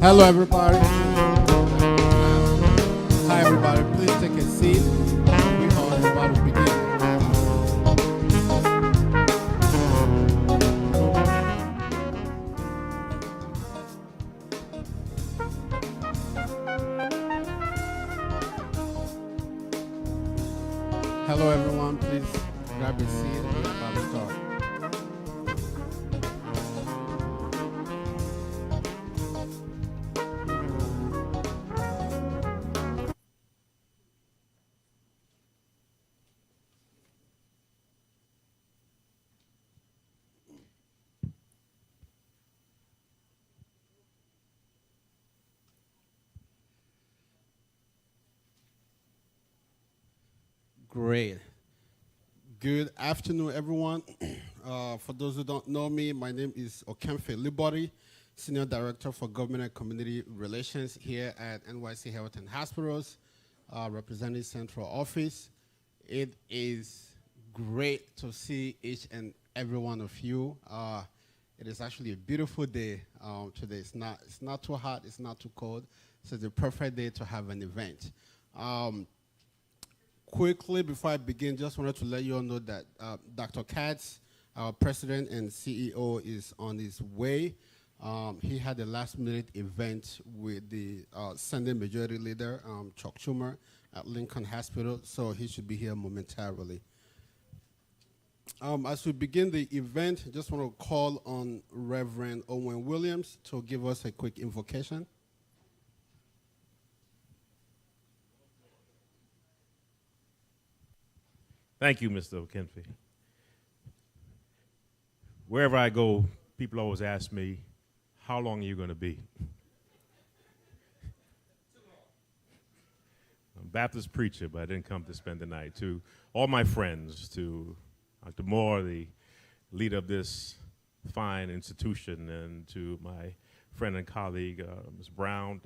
Hello, everybody. Hi, everybody. Please take a seat. We are about to begin. Hello, everyone. Please grab a seat. We're about to start. Great. Good afternoon, everyone. For those who don't know me, my name is Okemfe Libori, Senior Director for Government and Community Relations here at NYC Health and Hospitals, representing Central Office. It is great to see each and every one of you. It is actually a beautiful day today. It's not too hot, it's not too cold, so it's the perfect day to have an event. Quickly, before I begin, just wanted to let you all know that Dr. Katz, our president and CEO, is on his way. He had a last-minute event with the Senate Majority Leader, Chuck Schumer, at Lincoln Hospital, so he should be here momentarily. As we begin the event, I just want to call on Reverend Owen Williams to give us a quick invocation. Thank you, Mr. Okemfe. Wherever I go, people always ask me, how long are you going to be? I'm a Baptist preacher, but I didn't come to spend the night. To all my friends, to Dr. Moore, the leader of this fine institution, and to my friend and colleague, Ms. Brown,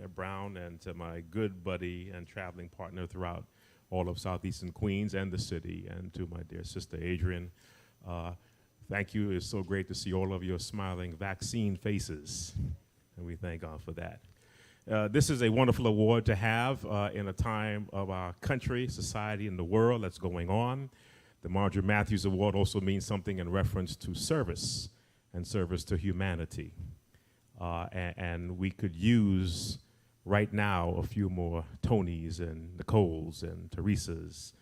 and to my good buddy and traveling partner throughout all of Southeastern Queens and the city, and to my dear sister Adrian. Thank you. It's so great to see all of your smiling vaccine faces, and we thank God for that. This is a wonderful award to have in a time of our country, society, and the world that's going on. The Marjorie Mathews Award also means something in reference to service and service to humanity. And we could use right now a few more Tonys and Nicoles and Teresas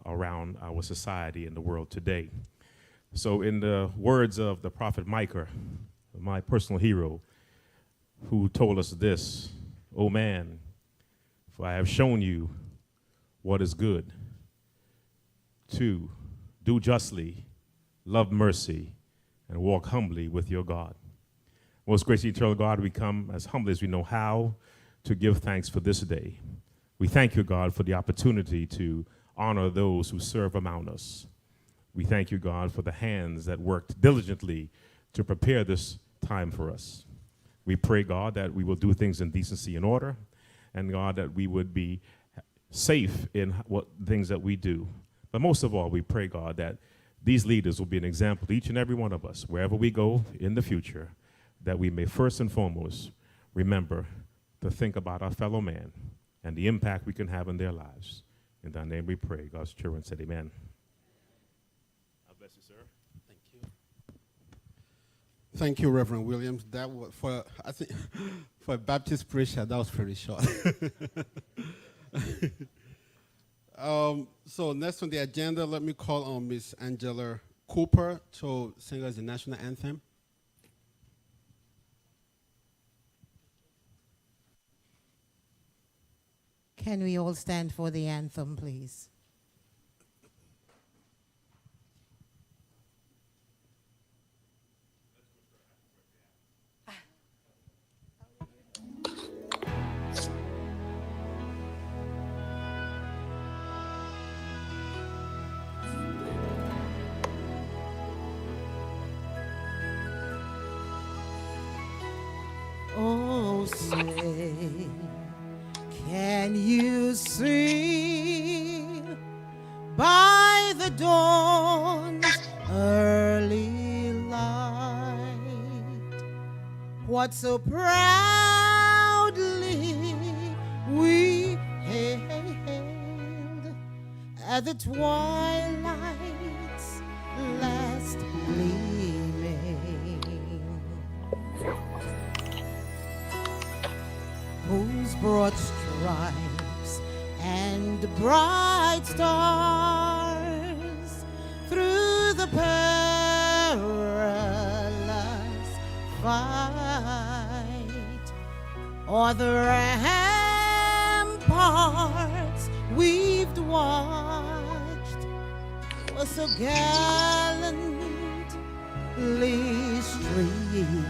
around our society and the world today. So in the words of the prophet Micah, my personal hero, who told us this, "O man, for I have shown you what is good, to do justly, love mercy, and walk humbly with your God." Most gracious eternal God, we come as humbly as we know how to give thanks for this day. We thank you, God, for the opportunity to honor those who serve among us. We thank you, God, for the hands that worked diligently to prepare this time for us. We pray, God, that we will do things in decency and order, and God, that we would be safe in what things that we do. But most of all, we pray, God, that these leaders will be an example to each and every one of us, wherever we go in the future, that we may first and foremost remember to think about our fellow man and the impact we can have in their lives. In thy name we pray. God's children said amen. God bless you, sir. Thank you. Thank you, Reverend Williams. That was I think for a Baptist preacher, that was pretty short. So next on the agenda, let me call on Miss Angela Cooper to sing us the national anthem. Can we all stand for the anthem, please? Oh, say, can you see by the dawn's early light what so proudly we hailed at the twilight's last gleaming, whose broad stripes and bright stars through the perilous fight o'er the ramparts we've watched was so gallantly streaming.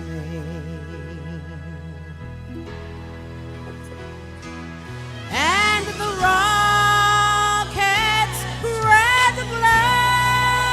And the rocket's red glare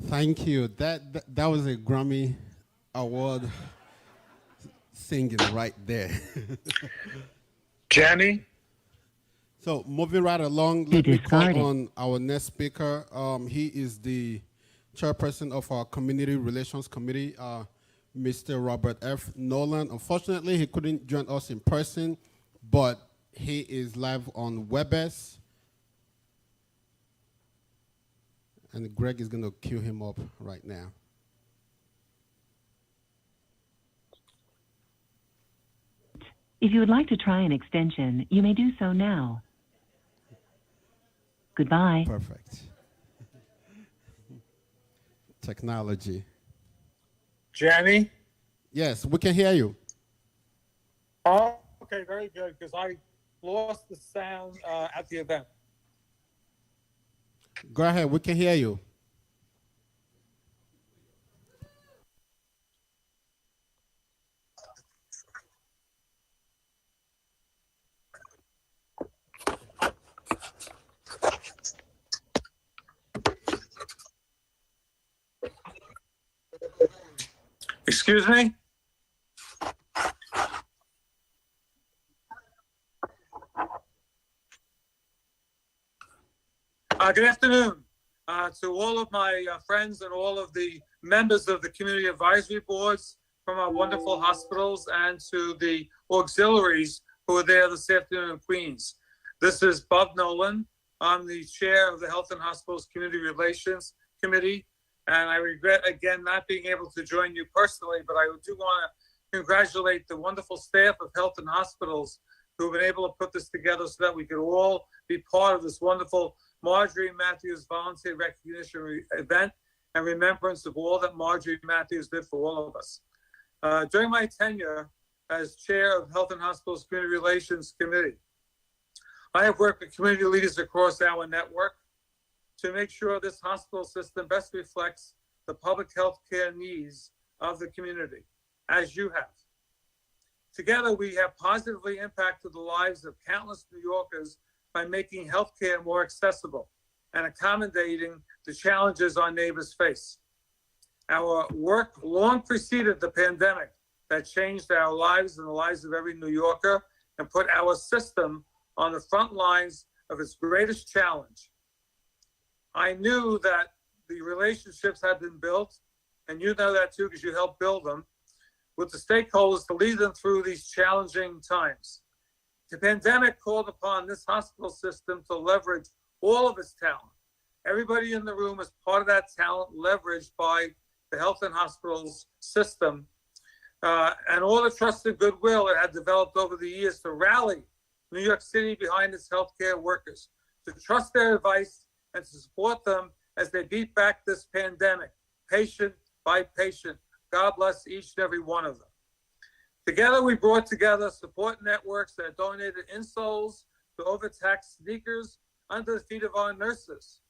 Thank you. That was a Grammy Award singing right there. Jenny? So moving right along, let me call on our next speaker. He is the chairperson of our Community Relations Committee, Mr. Robert F. Nolan. Unfortunately, he couldn't join us in person, but he is live on WebEx. And Greg is going to cue him up right now. If you would like to try an extension, you may do so now. Goodbye. Perfect. Technology. Jenny? Yes, we can hear you. Oh, okay, very good, because I lost the sound at the event. Go ahead, we can hear you. Excuse me? Good afternoon to all of my friends and all of the members of the community advisory boards from our wonderful hospitals and to the auxiliaries who are there this afternoon in Queens. This is Bob Nolan. I'm the chair of the Health and Hospitals Community Relations Committee, and I regret again not being able to join you personally, but I do want to congratulate the wonderful staff of Health and Hospitals who have been able to put this together so that we could all be part of this wonderful Marjorie Mathews volunteer recognition event and remembrance of all that Marjorie Mathews did for all of us. During my tenure as chair of Health and Hospitals Community Relations Committee, I have worked with community leaders across our network to make sure this hospital system best reflects the public health care needs of the community, as you have. Together, we have positively impacted the lives of countless New Yorkers by making healthcare more accessible and accommodating the challenges our neighbors face. Our work long preceded the pandemic that changed our lives and the lives of every New Yorker and put our system on the front lines of its greatest challenge. I knew that the relationships had been built, and you know that too because you helped build them, with the stakeholders to lead them through these challenging times. The pandemic called upon this hospital system to leverage all of its talent. Everybody in the room is part of that talent leveraged by the Health and Hospitals system, and all the trust and goodwill it had developed over the years to rally New York City behind its healthcare workers, to trust their advice and to support them as they beat back this pandemic, patient by patient. God bless each and every one of them. Together, we brought together support networks that donated insoles to overtaxed sneakers under the feet of our nurses.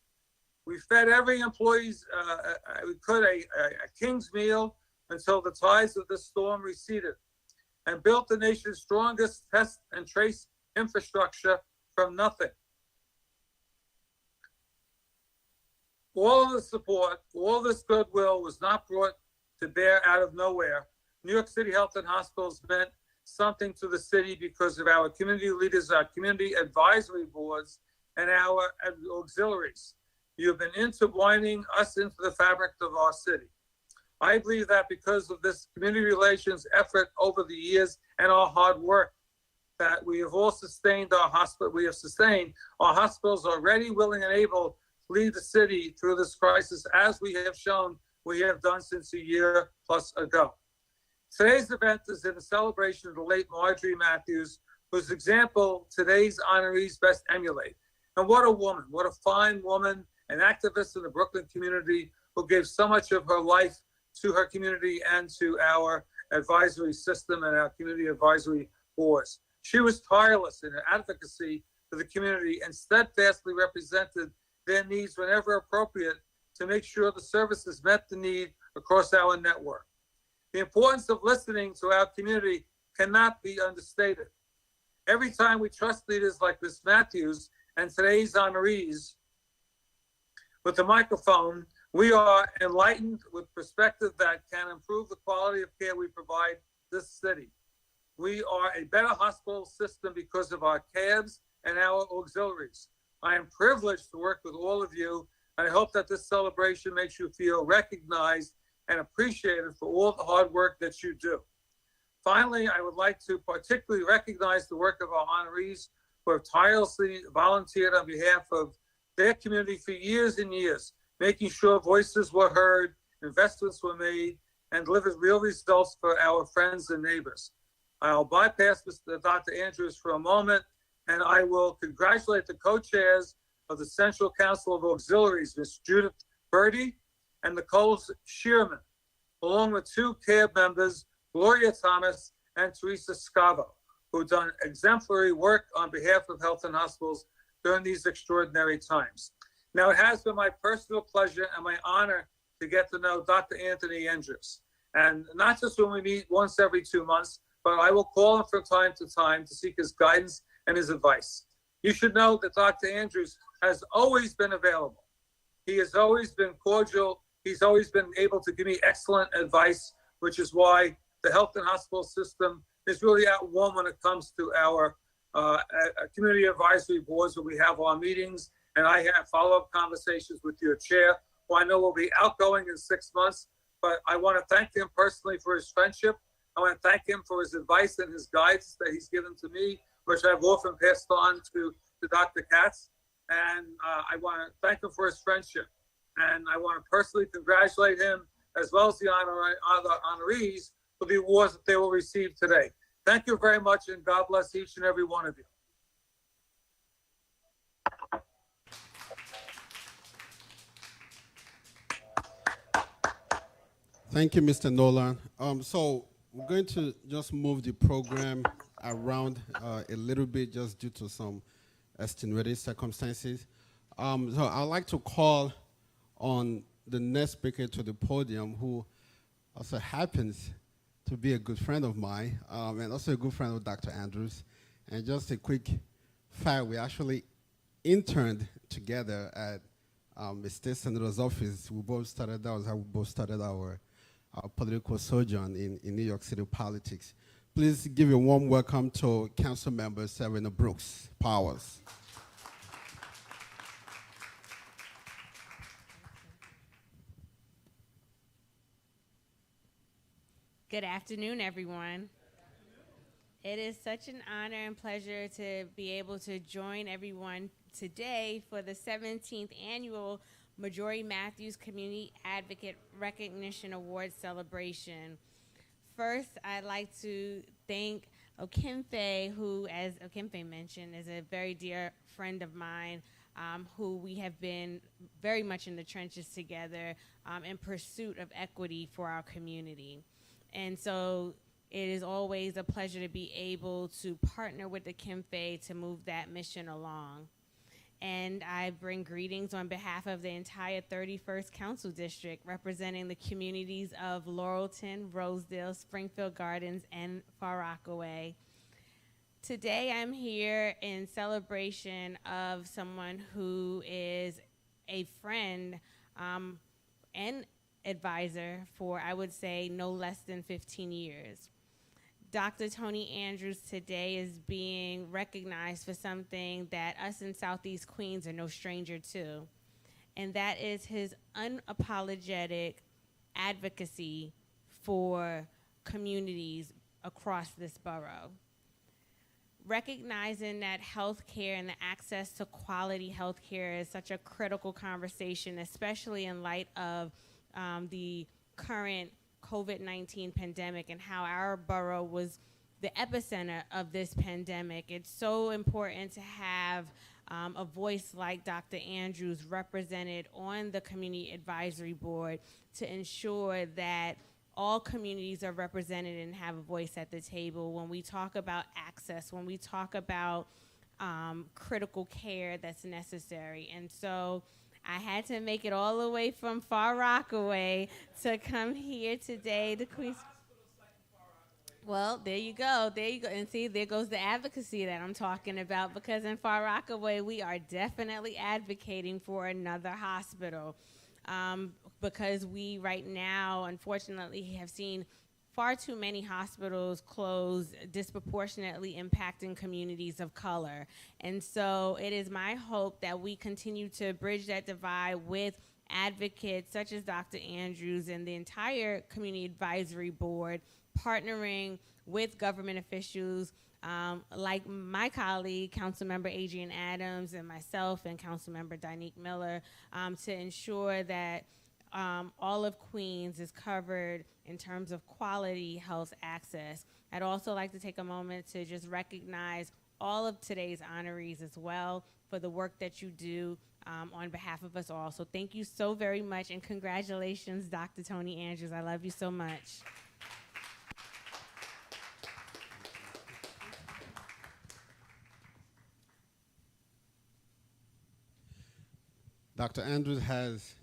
We fed every employee's a king's meal until the tides of the storm receded, and built the nation's strongest test and trace infrastructure from nothing. All of the support, all this goodwill was not brought to bear out of nowhere. New York City Health and Hospitals meant something to the city because of our community leaders, our community advisory boards, and our auxiliaries. You have been intertwining us into the fabric of our city. I believe that because of this community relations effort over the years and our hard work, that we have all sustained our hospital. We have sustained our hospitals are ready, willing, and able to lead the city through this crisis, as we have shown we have done since a year plus ago. Today's event is in a celebration of the late Marjorie Mathews, whose example today's honorees best emulate. And what a woman, what a fine woman, an activist in the Brooklyn community who gave so much of her life to her community and to our advisory system and our community advisory boards. She was tireless in her advocacy for the community and steadfastly represented their needs whenever appropriate to make sure the services met the need across our network. The importance of listening to our community cannot be understated. Every time we trust leaders like Ms. Mathews and today's honorees with the microphone, We are enlightened with perspective that can improve the quality of care we provide this city. We are a better hospital system because of our CABs and our auxiliaries. I am privileged to work with all of you, and I hope that this celebration makes you feel recognized and appreciated for all the hard work that you do. Finally, I would like to particularly recognize the work of our honorees who have tirelessly volunteered on behalf of their community for years and years, making sure voices were heard, investments were made, and delivered real results for our friends and neighbors. I'll bypass Dr. Andrews for a moment, and I will congratulate the co-chairs of the Central Council of Auxiliaries, Ms. Judith Birdie and Nicole Shearman, along with two CAB members, Gloria Thomas and Teresa Scavo, who've done exemplary work on behalf of health and hospitals during these extraordinary times. Now, it has been my personal pleasure and my honor to get to know Dr. Anthony Andrews. And not just when we meet once every 2 months, but I will call him from time to time to seek his guidance and his advice. You should know that Dr. Andrews has always been available. He has always been cordial. He's always been able to give me excellent advice, which is why the health and hospital system is really at one when it comes to our community advisory boards where we have our meetings, and I have follow-up conversations with your chair, who I know will be outgoing in 6 months, but I want to thank him personally for his friendship. I want to thank him for his advice and his guidance that he's given to me, which I've often passed on to Dr. Katz. And I want to thank him for his friendship. And I want to personally congratulate him, as well as the honorees, for the awards that they will receive today. Thank you very much, and God bless each and every one of you. Thank you, Mr. Nolan. So we're going to just move the program around a little bit just due to some extenuating circumstances. So I'd like to call on the next speaker to the podium, who also happens to be a good friend of mine, and also a good friend of Dr. Andrews. And just a quick fact, we actually interned together at the state senator's office. We both started, that was how we both started our political sojourn in New York City politics. Please give a warm welcome to Council Member Serena Brooks Powers. Good afternoon, everyone. It is such an honor and pleasure to be able to join everyone today for the 17th annual Marjorie Mathews Community Advocate Recognition Award celebration. First, I'd like to thank Okemfe, who, as Okemfe mentioned, is a very dear friend of mine, who we have been very much in the trenches together in pursuit of equity for our community. And so it is always a pleasure to be able to partner with the Okemfe to move that mission along. And I bring greetings on behalf of the entire 31st Council District, representing the communities of Laurelton, Rosedale, Springfield Gardens, and Far Rockaway. Today I'm here in celebration of someone who is a friend and advisor for, I would say, no less than 15 years. Dr. Tony Andrews today is being recognized for something that us in Southeast Queens are no stranger to, and that is his unapologetic advocacy for communities across this borough. Recognizing that healthcare and the access to quality healthcare is such a critical conversation, especially in light of the current COVID-19 pandemic and how our borough was the epicenter of this pandemic. It's so important to have a voice like Dr. Andrews represented on the Community Advisory Board to ensure that all communities are represented and have a voice at the table when we talk about access, when we talk about critical care that's necessary. And so I had to make it all the way from Far Rockaway to come here today to Queens. Well, there you go. There you go. And see, there goes the advocacy that I'm talking about, because in Far Rockaway, we are definitely advocating for another hospital. because we right now, unfortunately, have seen far too many hospitals close, disproportionately impacting communities of color. And so it is my hope that we continue to bridge that divide with advocates such as Dr. Andrews and the entire Community Advisory Board, partnering with government officials like my colleague, Councilmember Adrienne Adams, and myself and Councilmember Dinique Miller, to ensure that all of Queens is covered in terms of quality health access. I'd also like to take a moment to just recognize all of today's honorees as well for the work that you do on behalf of us all. So thank you so very much, and congratulations, Dr. Tony Andrews. I love you so much. Dr. Andrews has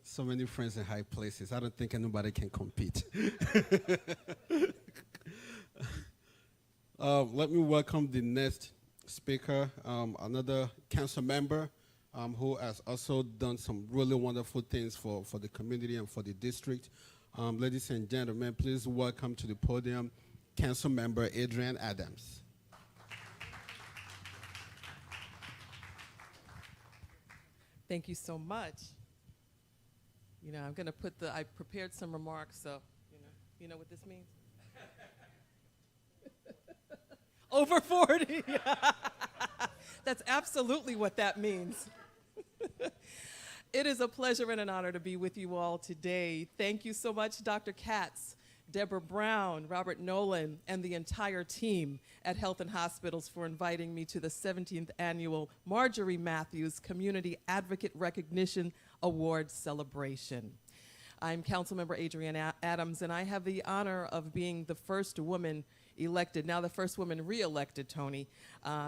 so many friends in high places. I don't think anybody can compete. Let me welcome the next speaker, another council member who has also done some really wonderful things for the community and for the district. Ladies and gentlemen, please welcome to the podium Council Member Adrienne Adams. Thank you so much. You know, I'm going to put I prepared some remarks, so, you know what this means? Over 40. That's absolutely what that means. It is a pleasure and an honor to be with you all today. Thank you so much, Dr. Katz, Deborah Brown, Robert Nolan, and the entire team at Health and Hospitals for inviting me to the 17th annual Marjorie Mathews Community Advocate Recognition Award celebration. I'm Councilmember Adrienne Adams, and I have the honor of being the first woman elected, now the first woman re-elected, Tony,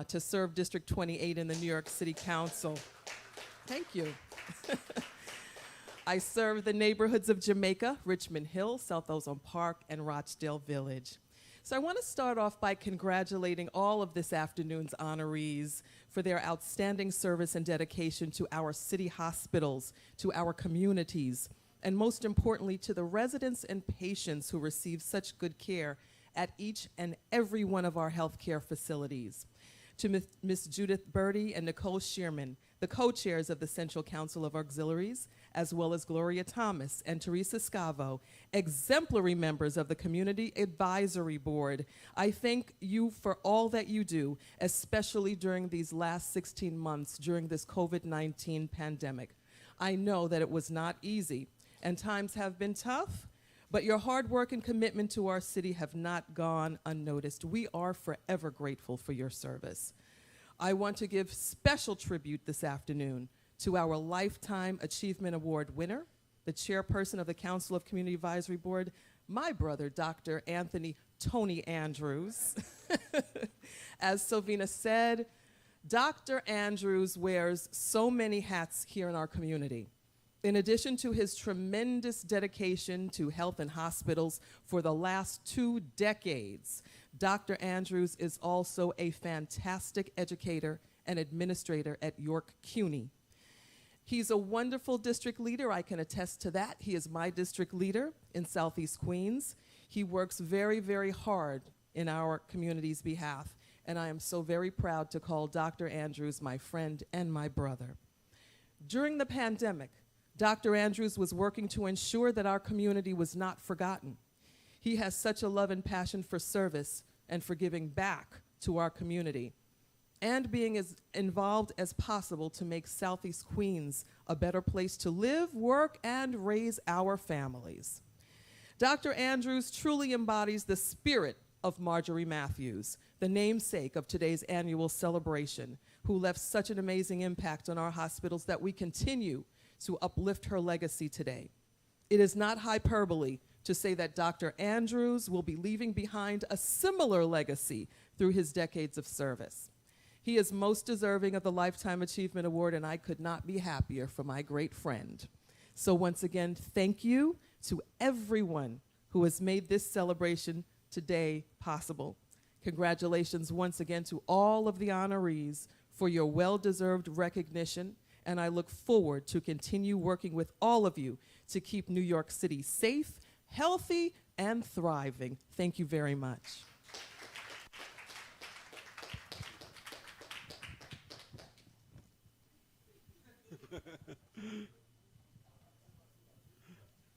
to serve District 28 in the New York City Council. Thank you. I serve the neighborhoods of Jamaica, Richmond Hill, South Ozone Park, and Rochdale Village. So I want to start off by congratulating all of this afternoon's honorees for their outstanding service and dedication to our city hospitals, to our communities, and most importantly, to the residents and patients who receive such good care at each and every one of our healthcare facilities. To Ms. Judith Birdie and Nicole Shearman, the co-chairs of the Central Council of Auxiliaries, as well as Gloria Thomas and Teresa Scavo, exemplary members of the Community Advisory Board. I thank you for all that you do, especially during these last 16 months during this COVID-19 pandemic. I know that it was not easy, and times have been tough, but your hard work and commitment to our city have not gone unnoticed. We are forever grateful for your service. I want to give special tribute this afternoon to our Lifetime Achievement Award winner, the chairperson of the Council of Community Advisory Board, my brother, Dr. Anthony Tony Andrews. As Sylvina said, Dr. Andrews wears so many hats here in our community. In addition to his tremendous dedication to health and hospitals for the last 2 decades, Dr. Andrews is also a fantastic educator and administrator at York CUNY. He's a wonderful district leader. I can attest to that. He is my district leader in Southeast Queens. He works very, very hard in our community's behalf, and I am so very proud to call Dr. Andrews my friend and my brother. During the pandemic, Dr. Andrews was working to ensure that our community was not forgotten. He has such a love and passion for service and for giving back to our community and being as involved as possible to make Southeast Queens a better place to live, work, and raise our families. Dr. Andrews truly embodies the spirit of Marjorie Mathews, the namesake of today's annual celebration, who left such an amazing impact on our hospitals that we continue to uplift her legacy today. It is not hyperbole to say that Dr. Andrews will be leaving behind a similar legacy through his decades of service. He is most deserving of the Lifetime Achievement Award, and I could not be happier for my great friend. So once again, thank you to everyone who has made this celebration today possible. Congratulations once again to all of the honorees for your well-deserved recognition and I look forward to continue working with all of you to keep New York City safe, healthy, and thriving. Thank you very much.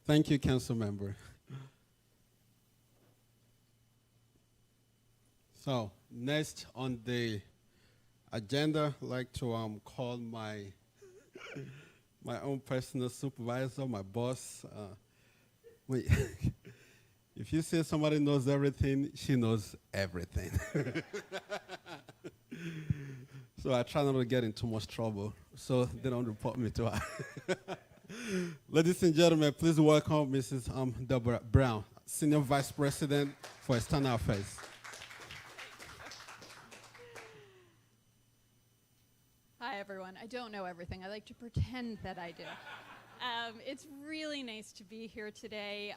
Thank you, Council Member. So next on the agenda, I'd like to call my my own personal supervisor, my boss. Wait, if you say somebody knows everything, she knows everything. So I try not to get in too much trouble, so they don't report me to her. Ladies and gentlemen, please welcome Mrs. Deborah Brown, Senior Vice President for External Affairs. Hi, everyone. I don't know everything. I like to pretend that I do. It's really nice to be here today,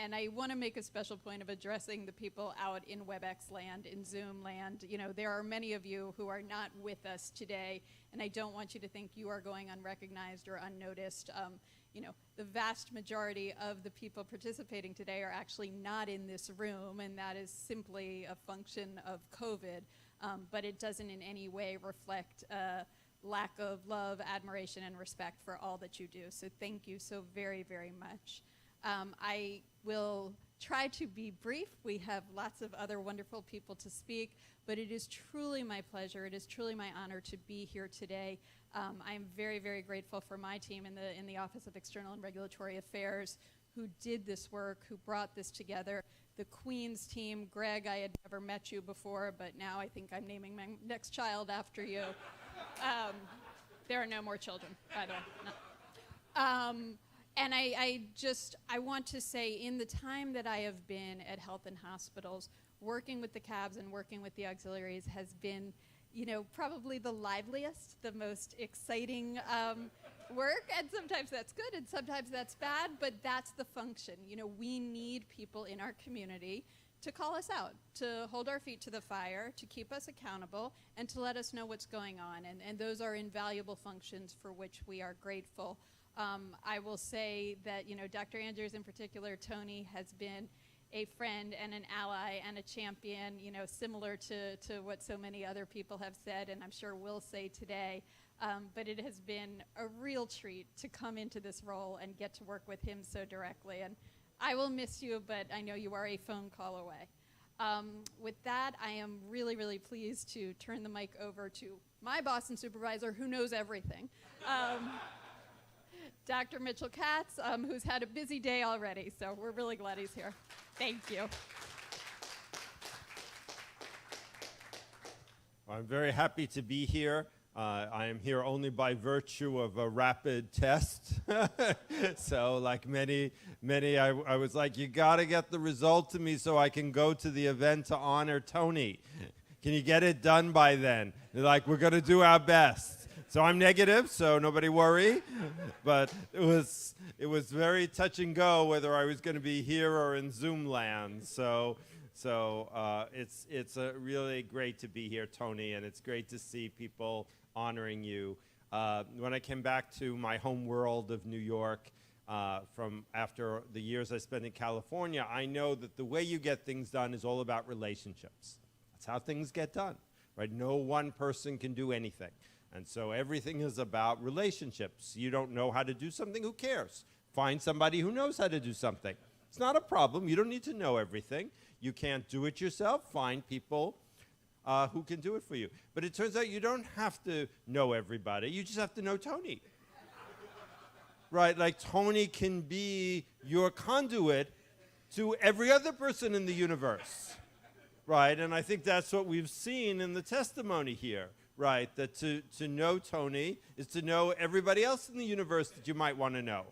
and I want to make a special point of addressing the people out in WebEx land, in Zoom land. You know, there are many of you who are not with us today, and I don't want you to think you are going unrecognized or unnoticed. You know, the vast majority of the people participating today are actually not in this room, and that is simply a function of COVID, but it doesn't in any way reflect lack of love, admiration, and respect for all that you do. So thank you so very, very much. I will try to be brief. We have lots of other wonderful people to speak, but it is truly my pleasure. It is truly my honor to be here today. I am very, very grateful for my team in the Office of External and Regulatory Affairs who did this work, who brought this together. The Queen's team, Greg, I had never met you before, but now I think I'm naming my next child after you. There are no more children, by the way. No. And I want to say, in the time that I have been at Health and Hospitals, working with the cabs and working with the auxiliaries has been, you know, probably the liveliest, the most exciting work. And sometimes that's good and sometimes that's bad, but that's the function. You know, we need people in our community to call us out, to hold our feet to the fire, to keep us accountable, and to let us know what's going on. And those are invaluable functions for which we are grateful. I will say that, you know, Dr. Andrews in particular, Tony, has been a friend and an ally and a champion, you know, similar to what so many other people have said, and I'm sure will say today. But it has been a real treat to come into this role and get to work with him so directly. And I will miss you, but I know you are a phone call away. With that, I am really, really pleased to turn the mic over to my boss and supervisor, who knows everything, Dr. Mitchell Katz, who's had a busy day already, so we're really glad he's here. Thank you. I'm very happy to be here. I am here only by virtue of a rapid test. So like many, I was like, you gotta get the result to me so I can go to the event to honor Tony. Can you get it done by then? They're like, we're gonna do our best. So I'm negative, so nobody worry. But it was very touch and go whether I was gonna be here or in Zoom land. So it's really great to be here, Tony, and it's great to see people honoring you. When I came back to my home world of New York, from after the years I spent in California, I know that the way you get things done is all about relationships. That's how things get done, right? No one person can do anything. And so everything is about relationships. You don't know how to do something, who cares? Find somebody who knows how to do something. It's not a problem. You don't need to know everything. You can't do it yourself. Find people who can do it for you. But it turns out you don't have to know everybody. You just have to know Tony. Right? Like Tony can be your conduit to every other person in the universe. Right? And I think that's what we've seen in the testimony here. Right? That to know Tony is to know everybody else in the universe that you might want to know.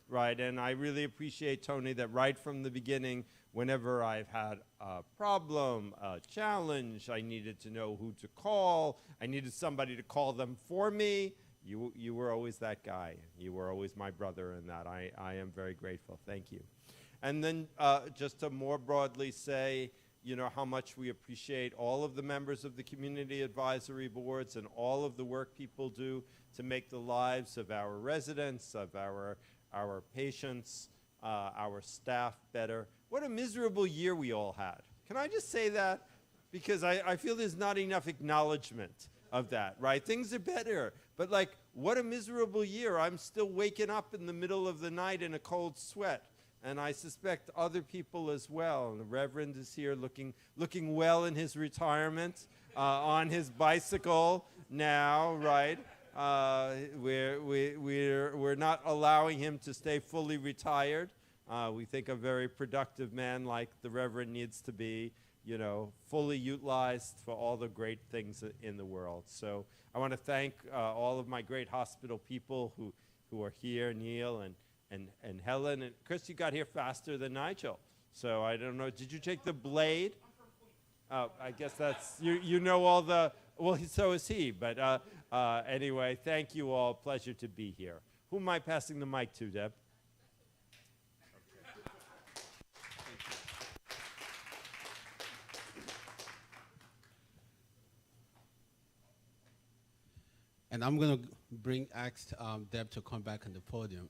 Right? And I really appreciate, Tony, that right from the beginning, whenever I've had a problem, a challenge, I needed to know who to call, I needed somebody to call them for me, you were always that guy. You were always my brother in that. I am very grateful. Thank you. And then just to more broadly say, you know, how much we appreciate all of the members of the community advisory boards and all of the work people do to make the lives of our residents, of our patients, our staff better. What a miserable year we all had. Can I just say that? Because I feel there's not enough acknowledgement of that, right? Things are better, but like, what a miserable year. I'm still waking up in the middle of the night in a cold sweat, and I suspect other people as well. And the Reverend is here looking well in his retirement, on his bicycle now, right? We're not allowing him to stay fully retired. We think a very productive man like the Reverend needs to be, you know, fully utilized for all the great things in the world. So I want to thank all of my great hospital people who are here, Neil and Helen. And Chris, you got here faster than Nigel. So I don't know, did you take the Blade? Oh, I guess that's, you know all the, well, so is he. But anyway, thank you all. Pleasure to be here. Who am I passing the mic to, Deb? And I'm going to ask Deb to come back on the podium.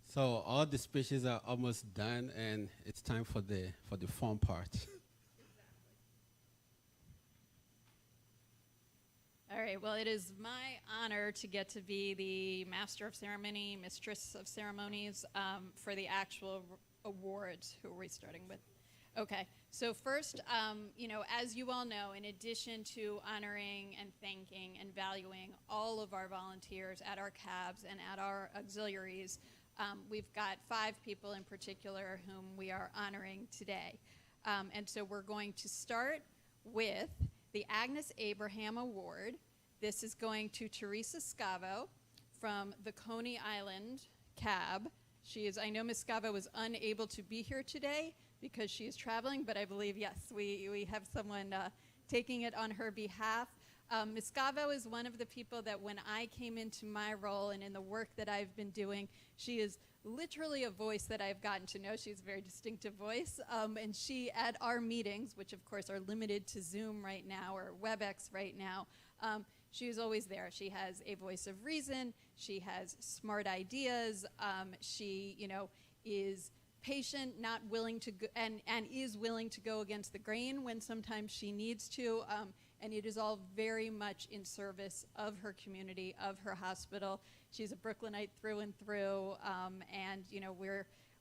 So all the speeches are almost done, and it's time for the fun part. All right, well, it is my honor to get to be the Master of Ceremony, Mistress of Ceremonies for the actual awards. Who are we starting with? Okay, so first, you know, as you all know, in addition to honoring and thanking and valuing all of our volunteers at our cabs and at our auxiliaries, we've got 5 people in particular whom we are honoring today. And so we're going to start with the Agnes Abraham Award. This is going to Teresa Scavo from the Coney Island cab. I know Ms. Scavo was unable to be here today because she is traveling, but I believe, yes, we have someone taking it on her behalf. Ms. Scavo is one of the people that when I came into my role and in the work that I've been doing, she is literally a voice that I've gotten to know. She has a very distinctive voice. And she, at our meetings, which of course are limited to Zoom right now or WebEx right now, she is always there. She has a voice of reason. She has smart ideas. She, you know, is patient, not willing to go, and is willing to go against the grain when sometimes she needs to. And it is all very much in service of her community, of her hospital. She's a Brooklynite through and through, and you know,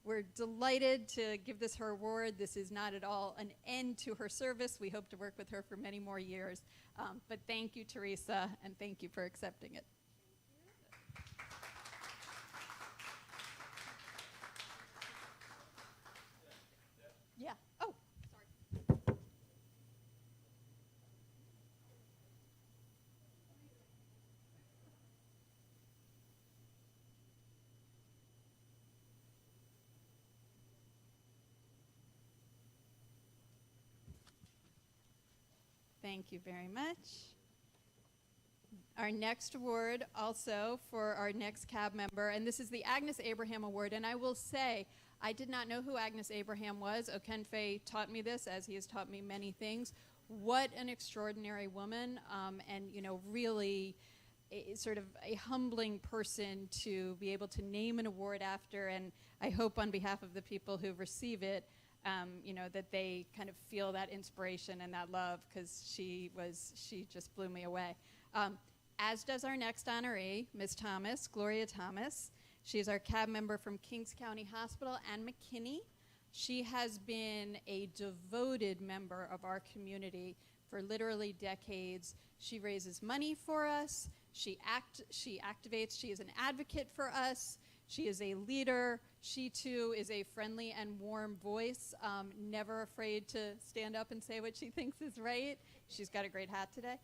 we're delighted to give this her award. This is not at all an end to her service. We hope to work with her for many more years. But thank you, Teresa, and thank you for accepting it. Yeah. Oh, sorry. Thank you very much. Our next award also for our next cab member, and this is the Agnes Abraham Award, and I will say, I did not know who Agnes Abraham was. Okenfe taught me this, as he has taught me many things. What an extraordinary woman, and you know, really sort of a humbling person to be able to name an award after, and I hope on behalf of the people who receive it, you know, that they kind of feel that inspiration and that love, because she just blew me away. As does our next honoree, Ms. Thomas, Gloria Thomas. She is our cab member from Kings County Hospital and McKinney. She has been a devoted member of our community for literally decades. She raises money for us. She activates. She is an advocate for us. She is a leader. She, too, is a friendly and warm voice, never afraid to stand up and say what she thinks is right. She's got a great hat today.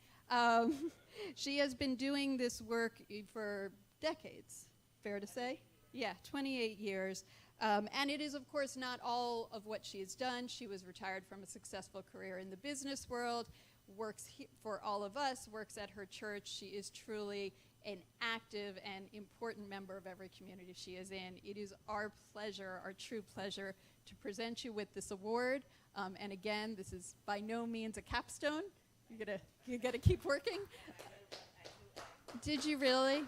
She has been doing this work for decades, fair to say? Yeah, 28 years. And it is, of course, not all of what she has done. She was retired from a successful career in the business world, works for all of us, works at her church. She is truly an active and important member of every community she is in. It is our pleasure, our true pleasure, to present you with this award. And again, this is by no means a capstone. You gotta keep working. Did you really?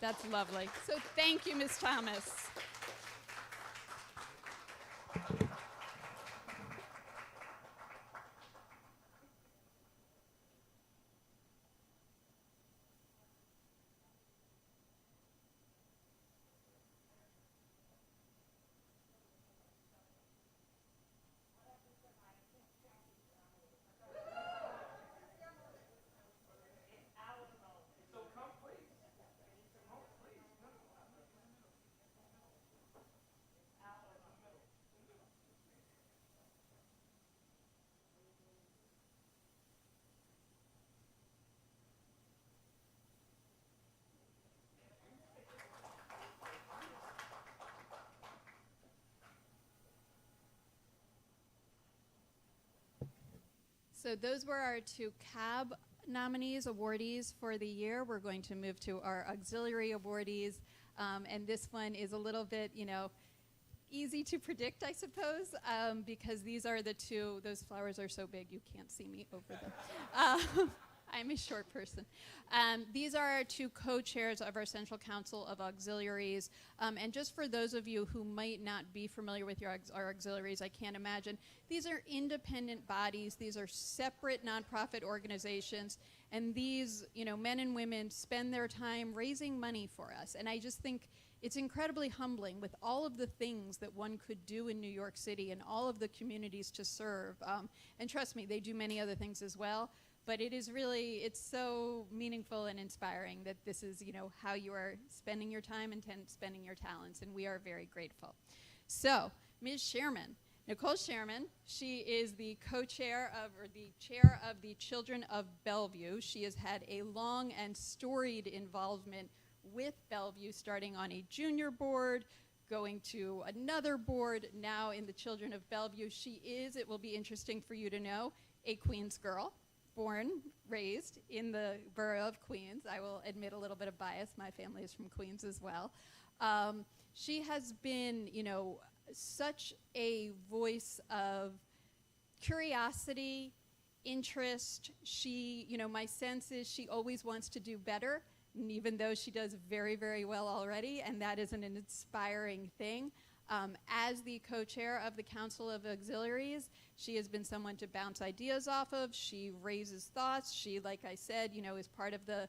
That's lovely. So thank you, Ms. Thomas. So those were our two CAB nominees, awardees for the year. We're going to move to our auxiliary awardees. And this one is a little bit, easy to predict, I suppose, because these are the two, those flowers are so big you can't see me over them. I'm a short person. These are our two co-chairs of our Central Council of Auxiliaries. And just for those of you who might not be familiar with our auxiliaries, I can't imagine, these are independent bodies. These are separate nonprofit organizations. And these, men and women spend their time raising money for us. And I just think it's incredibly humbling with all of the things that one could do in New York City and all of the communities to serve. And trust me, they do many other things as well. But it is really, it's so meaningful and inspiring that this is, how you are spending your time and spending your talents, and we are very grateful. So, Ms. Sherman, Nicole Sherman, she is the co-chair of, or the chair of the Children of Bellevue. She has had a long and storied involvement with Bellevue, starting on a junior board, going to another board, now in the Children of Bellevue. She is, it will be interesting for you to know, a Queens girl. Born, raised in the borough of Queens. I will admit a little bit of bias. My family is from Queens as well. She has been, such a voice of curiosity, interest. She, my sense is she always wants to do better, and even though she does very, very well already, and that is an inspiring thing. As the co-chair of the Council of Auxiliaries, she has been someone to bounce ideas off of. She raises thoughts. She, like I said, is part of the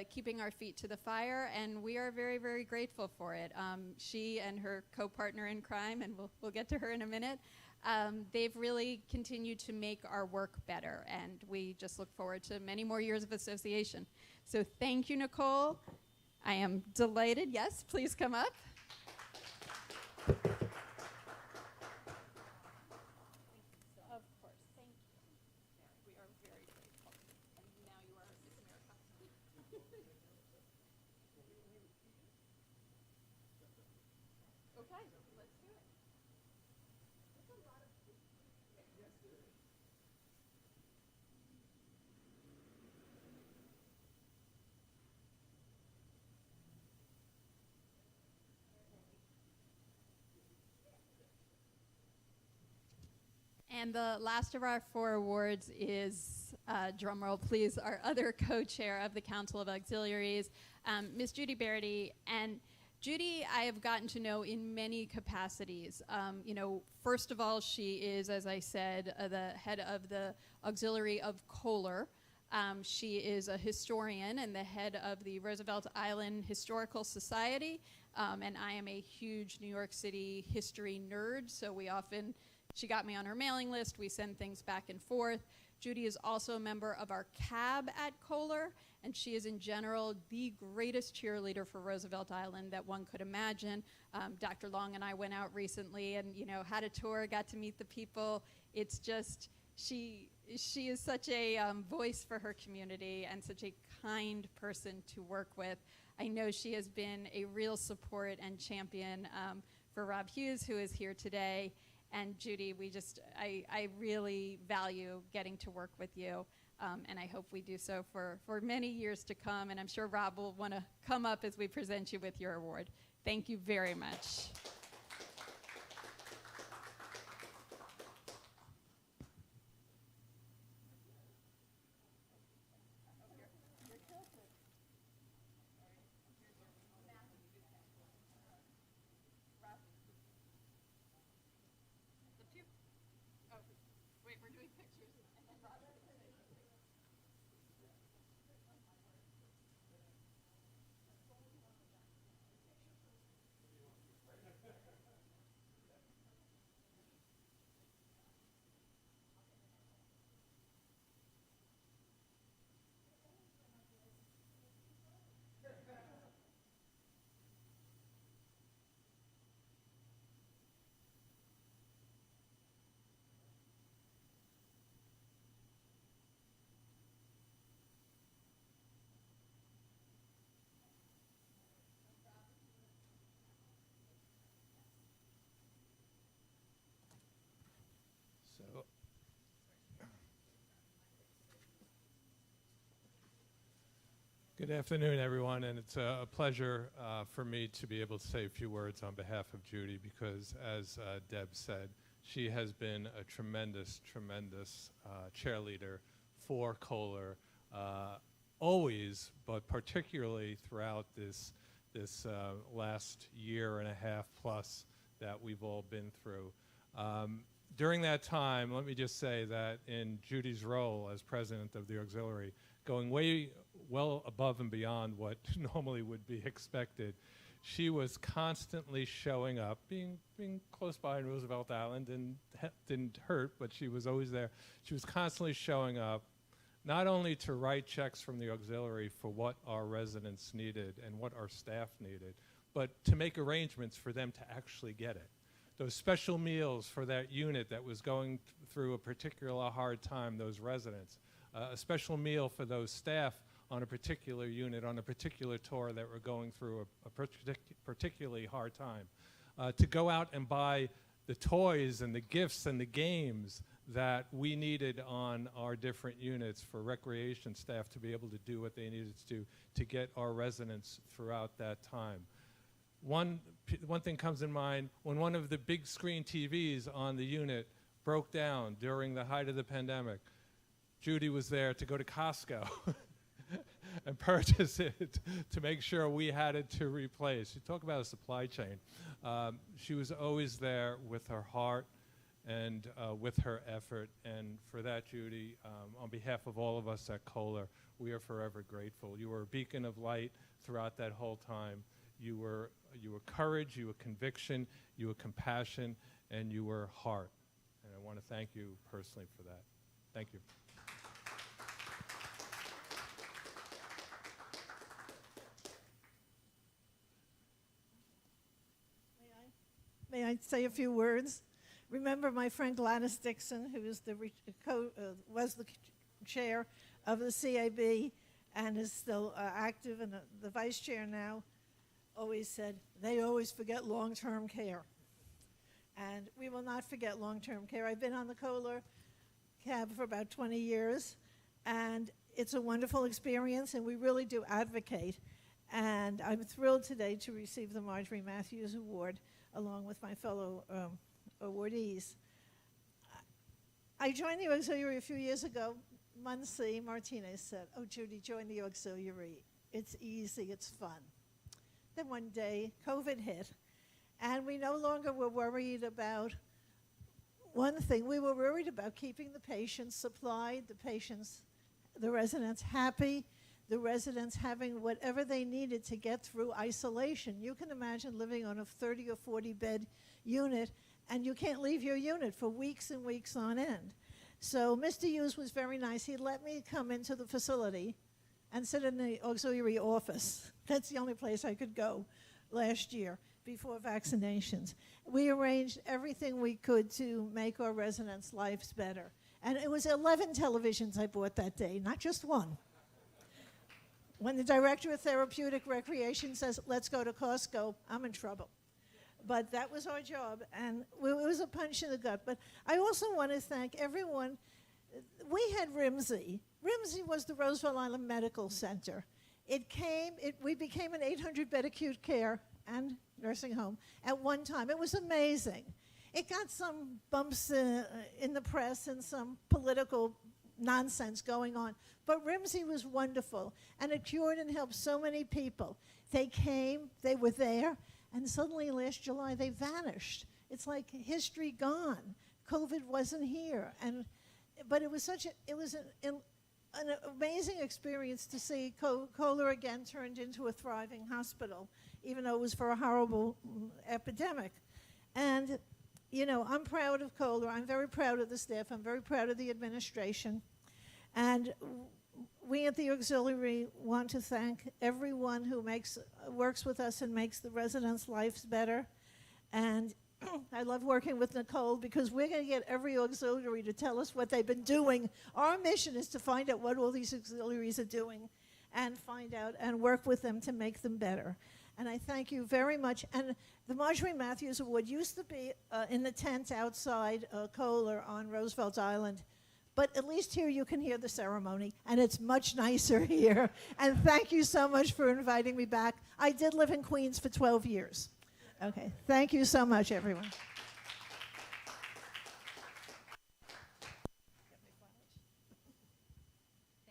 keeping our feet to the fire, and we are very, very grateful for it. She and her co-partner in crime, and we'll get to her in a minute, they've really continued to make our work better, and we just look forward to many more years of association. So thank you, Nicole. I am delighted. Yes, please come up. Of course, thank you. We are very grateful. And now you are Miss America. Okay, let's do it. That's a lot of yes, it is. And the last of our four awards is, drumroll please, our other co-chair of the Council of Auxiliaries, Ms. Judy Barity. And Judy, I have gotten to know in many capacities. First of all, she is, as I said, the head of the Auxiliary of Kohler. She is a historian and the head of the Roosevelt Island Historical Society. And I am a huge New York City history nerd, so she got me on her mailing list. We send things back and forth. Judy is also a member of our CAB at Kohler, and she is in general the greatest cheerleader for Roosevelt Island that one could imagine. Dr. Long and I went out recently and had a tour, got to meet the people. It's just, she is such a voice for her community and such a kind person to work with. I know she has been a real support and champion for Rob Hughes, who is here today. And Judy, I really value getting to work with you. And I hope we do so for many years to come. And I'm sure Rob will want to come up as we present you with your award. Thank you very much. So, good afternoon, everyone, and it's a pleasure for me to be able to say a few words on behalf of Judy because, as Deb said, she has been a tremendous, tremendous cheerleader for Kohler, always, but particularly throughout this last year and a half plus that we've all been through. During that time, let me just say that in Judy's role as president of the auxiliary, going well above and beyond what normally would be expected, she was constantly showing up, being close by in Roosevelt Island, and didn't hurt, but she was always there. She was constantly showing up, not only to write checks from the auxiliary for what our residents needed and what our staff needed, but to make arrangements for them to actually get it. Those special meals for that unit that was going through a particular hard time, those residents, a special meal for those staff on a particular unit, on a particular tour that were going through a particularly hard time, to go out and buy the toys and the gifts and the games that we needed on our different units for recreation staff to be able to do what they needed to get our residents throughout that time. One thing comes in mind, when one of the big screen TVs on the unit broke down during the height of the pandemic, Judy was there to go to Costco and purchase it to make sure we had it to replace. You talk about a supply chain. She was always there with her heart and with her effort. And for that, Judy, on behalf of all of us at Kohler, we are forever grateful. You were a beacon of light throughout that whole time. You were courage, you were conviction, you were compassion, and you were heart. And I want to thank you personally for that. Thank you. May I say a few words? Remember my friend Gladys Dixon, who is was the chair of the CAB and is still active and the vice chair now, always said, they always forget long-term care. And we will not forget long-term care. I've been on the Kohler cab for about 20 years, and it's a wonderful experience, and we really do advocate. And I'm thrilled today to receive the Marjorie Mathews Award along with my fellow awardees. I joined the auxiliary a few years ago. Muncie Martinez said, oh, Judy, join the auxiliary. It's easy, it's fun. Then one day, COVID hit, and we no longer were worried about one thing. We were worried about keeping the patients supplied, the residents happy, the residents having whatever they needed to get through isolation. You can imagine living on a 30 or 40 bed unit, and you can't leave your unit for weeks and weeks on end. So Mr. Hughes was very nice. He let me come into the facility and sit in the auxiliary office. That's the only place I could go last year before vaccinations. We arranged everything we could to make our residents' lives better. And it was 11 televisions I bought that day, not just one. When the director of therapeutic recreation says, let's go to Costco, I'm in trouble. but that was our job, and it was a punch in the gut. But I also want to thank everyone. We had RIMSI. RIMSI was the Roosevelt Island Medical Center. We became an 800-bed acute care and nursing home at one time. It was amazing. It got some bumps in the press and some political nonsense going on. But RIMSI was wonderful, and it cured and helped so many people. They came, they were there, and suddenly last July they vanished. It's like history gone. COVID wasn't here, but it was an amazing experience to see Kohler again turned into a thriving hospital, even though it was for a horrible epidemic. And you know, I'm proud of Kohler. I'm very proud of the staff. I'm very proud of the administration. And we at the auxiliary want to thank everyone who works with us and makes the residents' lives better. And I love working with Nicole because we're going to get every auxiliary to tell us what they've been doing. Our mission is to find out what all these auxiliaries are doing and find out and work with them to make them better. And I thank you very much. And the Marjorie Mathews Award used to be in the tent outside Kohler on Roosevelt Island. But at least here you can hear the ceremony, and it's much nicer here. And thank you so much for inviting me back. I did live in Queens for 12 years. Okay, thank you so much, everyone. Thank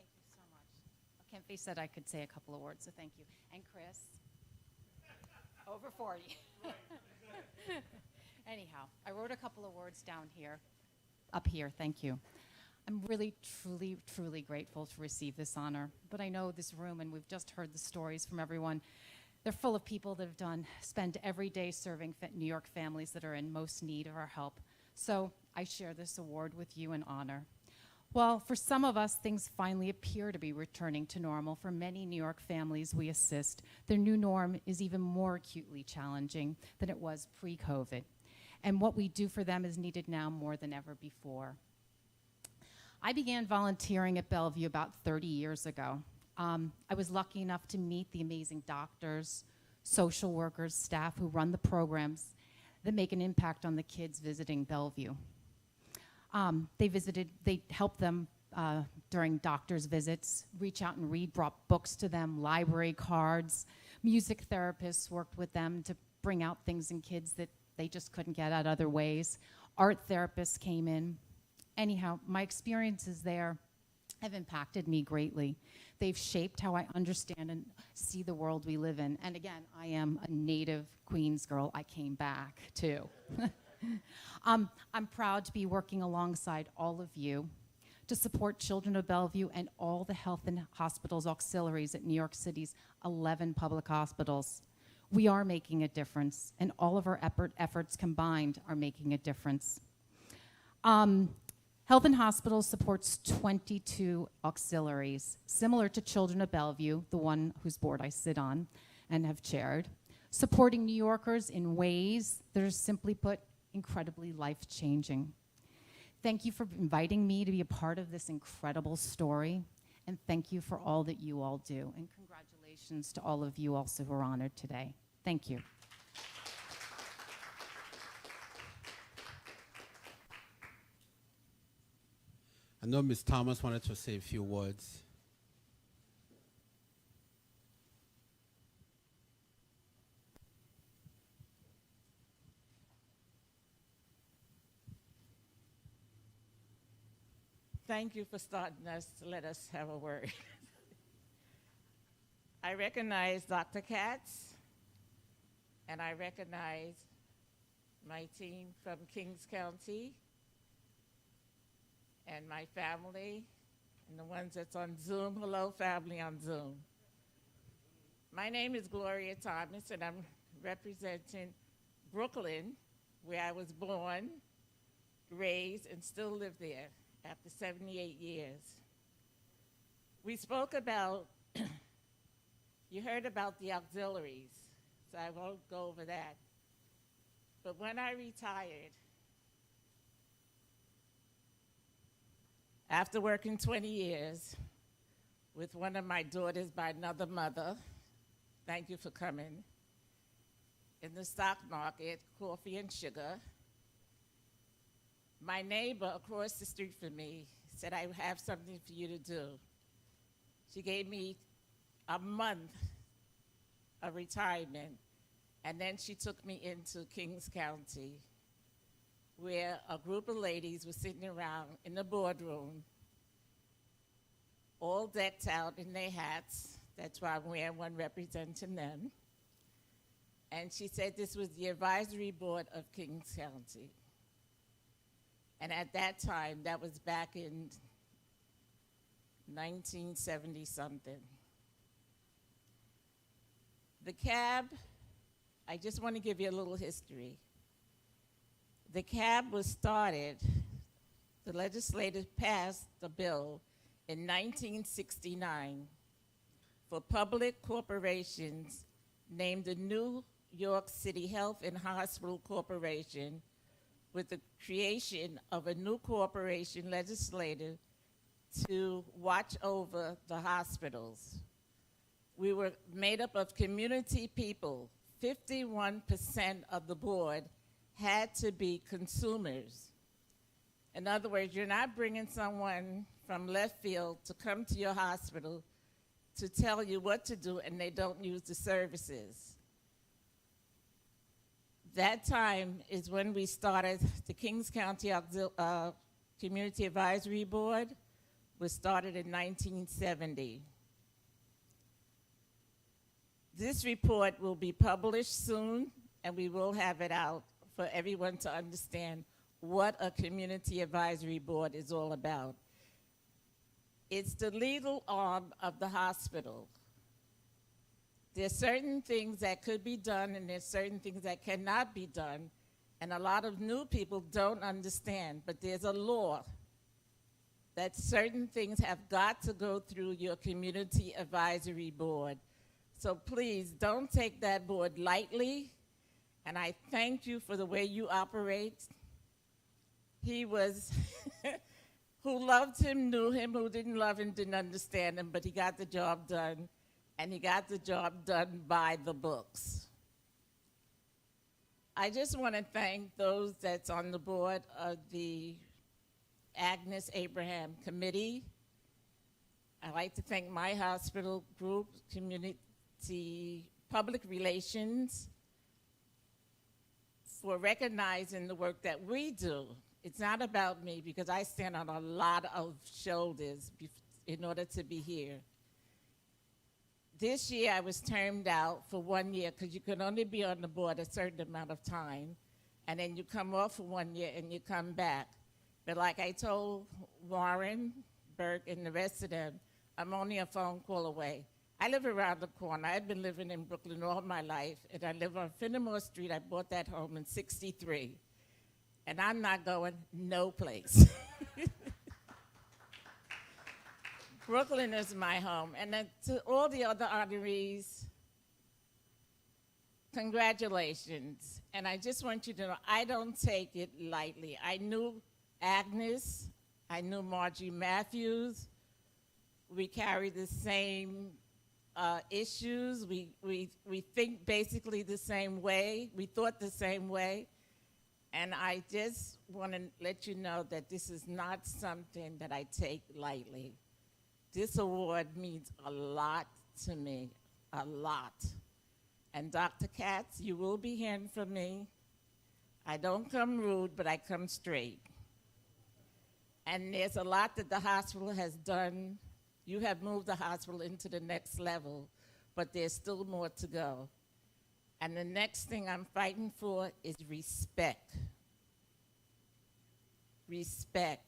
you so much. Kempy said I could say a couple of words, so thank you. And Chris, over 40. Anyhow, I wrote a couple of words down here, up here, thank you. I'm really, truly, truly grateful to receive this honor, but I know this room, and we've just heard the stories from everyone, they're full of people that have spend every day serving New York families that are in most need of our help. So I share this award with you in honor. Well, for some of us, things finally appear to be returning to normal. For many New York families we assist, their new norm is even more acutely challenging than it was pre-COVID. And what we do for them is needed now more than ever before. I began volunteering at Bellevue about 30 years ago. I was lucky enough to meet the amazing doctors, social workers, staff who run the programs that make an impact on the kids visiting Bellevue. They helped them during doctor's visits, reach out and read, brought books to them, library cards. Music therapists worked with them to bring out things in kids that they just couldn't get out other ways. Art therapists came in. Anyhow, my experiences there have impacted me greatly. They've shaped how I understand and see the world we live in. And again, I am a native Queens girl. I came back too. I'm proud to be working alongside all of you to support Children of Bellevue and all the health and hospitals auxiliaries at New York City's 11 public hospitals. We are making a difference, and all of our efforts combined are making a difference. Health and Hospitals supports 22 auxiliaries, similar to Children of Bellevue, the one whose board I sit on and have chaired, supporting New Yorkers in ways that are, simply put, incredibly life-changing. Thank you for inviting me to be a part of this incredible story, and thank you for all that you all do. And congratulations to all of you also who are honored today. Thank you. I know Ms. Thomas wanted to say a few words. Thank you for starting us to let us have a word. I recognize Dr. Katz, and I recognize my team from Kings County, and my family, and the ones that's on Zoom. Hello, family on Zoom. My name is Gloria Thomas, and I'm representing Brooklyn, where I was born, raised, and still live there after 78 years. We spoke about, you heard about the auxiliaries, so I won't go over that. But when I retired, after working 20 years with one of my daughters by another mother, thank you for coming, in the stock market, coffee and sugar. My neighbor across the street from me said, I have something for you to do. She gave me a month of retirement, and then she took me into Kings County, where a group of ladies were sitting around in the boardroom, all decked out in their hats. That's why I'm wearing one representing them. And she said this was the advisory board of Kings County. And at that time, that was back in 1970-something. The CAB, I just want to give you a little history. The CAB was started, the legislature passed the bill in 1969 for public corporations named the New York City Health and Hospital Corporation, with the creation of a new corporation legislative to watch over the hospitals. We were made up of community people. 51% of the board had to be consumers. In other words, you're not bringing someone from left field to come to your hospital to tell you what to do and they don't use the services. That time is when we started the Kings County Community Advisory Board. Was started in 1970. This report will be published soon, and we will have it out for everyone to understand what a community advisory board is all about. It's the legal arm of the hospital. There's certain things that could be done, and there's certain things that cannot be done, and a lot of new people don't understand, but there's a law that certain things have got to go through your community advisory board. So please, don't take that board lightly, and I thank you for the way you operate. He was, who loved him, knew him, who didn't love him, didn't understand him, but he got the job done, and he got the job done by the books. I just want to thank those that's on the board of the Agnes Abraham Committee. I'd like to thank my hospital group, community public relations, for recognizing the work that we do. It's not about me, because I stand on a lot of shoulders in order to be here. This year I was termed out for 1 year, because you can only be on the board a certain amount of time, and then you come off for 1 year and you come back. But like I told Warren, Burke, and the rest of them, I'm only a phone call away. I live around the corner. I've been living in Brooklyn all my life, and I live on Fenimore Street. I bought that home in '63, and I'm not going no place. Brooklyn is my home. And then to all the other honorees, congratulations. And I just want you to know, I don't take it lightly. I knew Agnes, I knew Marjorie Mathews. We carry the same issues. We think basically the same way. We thought the same way. And I just want to let you know that this is not something that I take lightly. This award means a lot to me, a lot. And Dr. Katz, you will be hearing from me. I don't come rude, but I come straight. And there's a lot that the hospital has done. You have moved the hospital into the next level, but there's still more to go. And the next thing I'm fighting for is respect. Respect,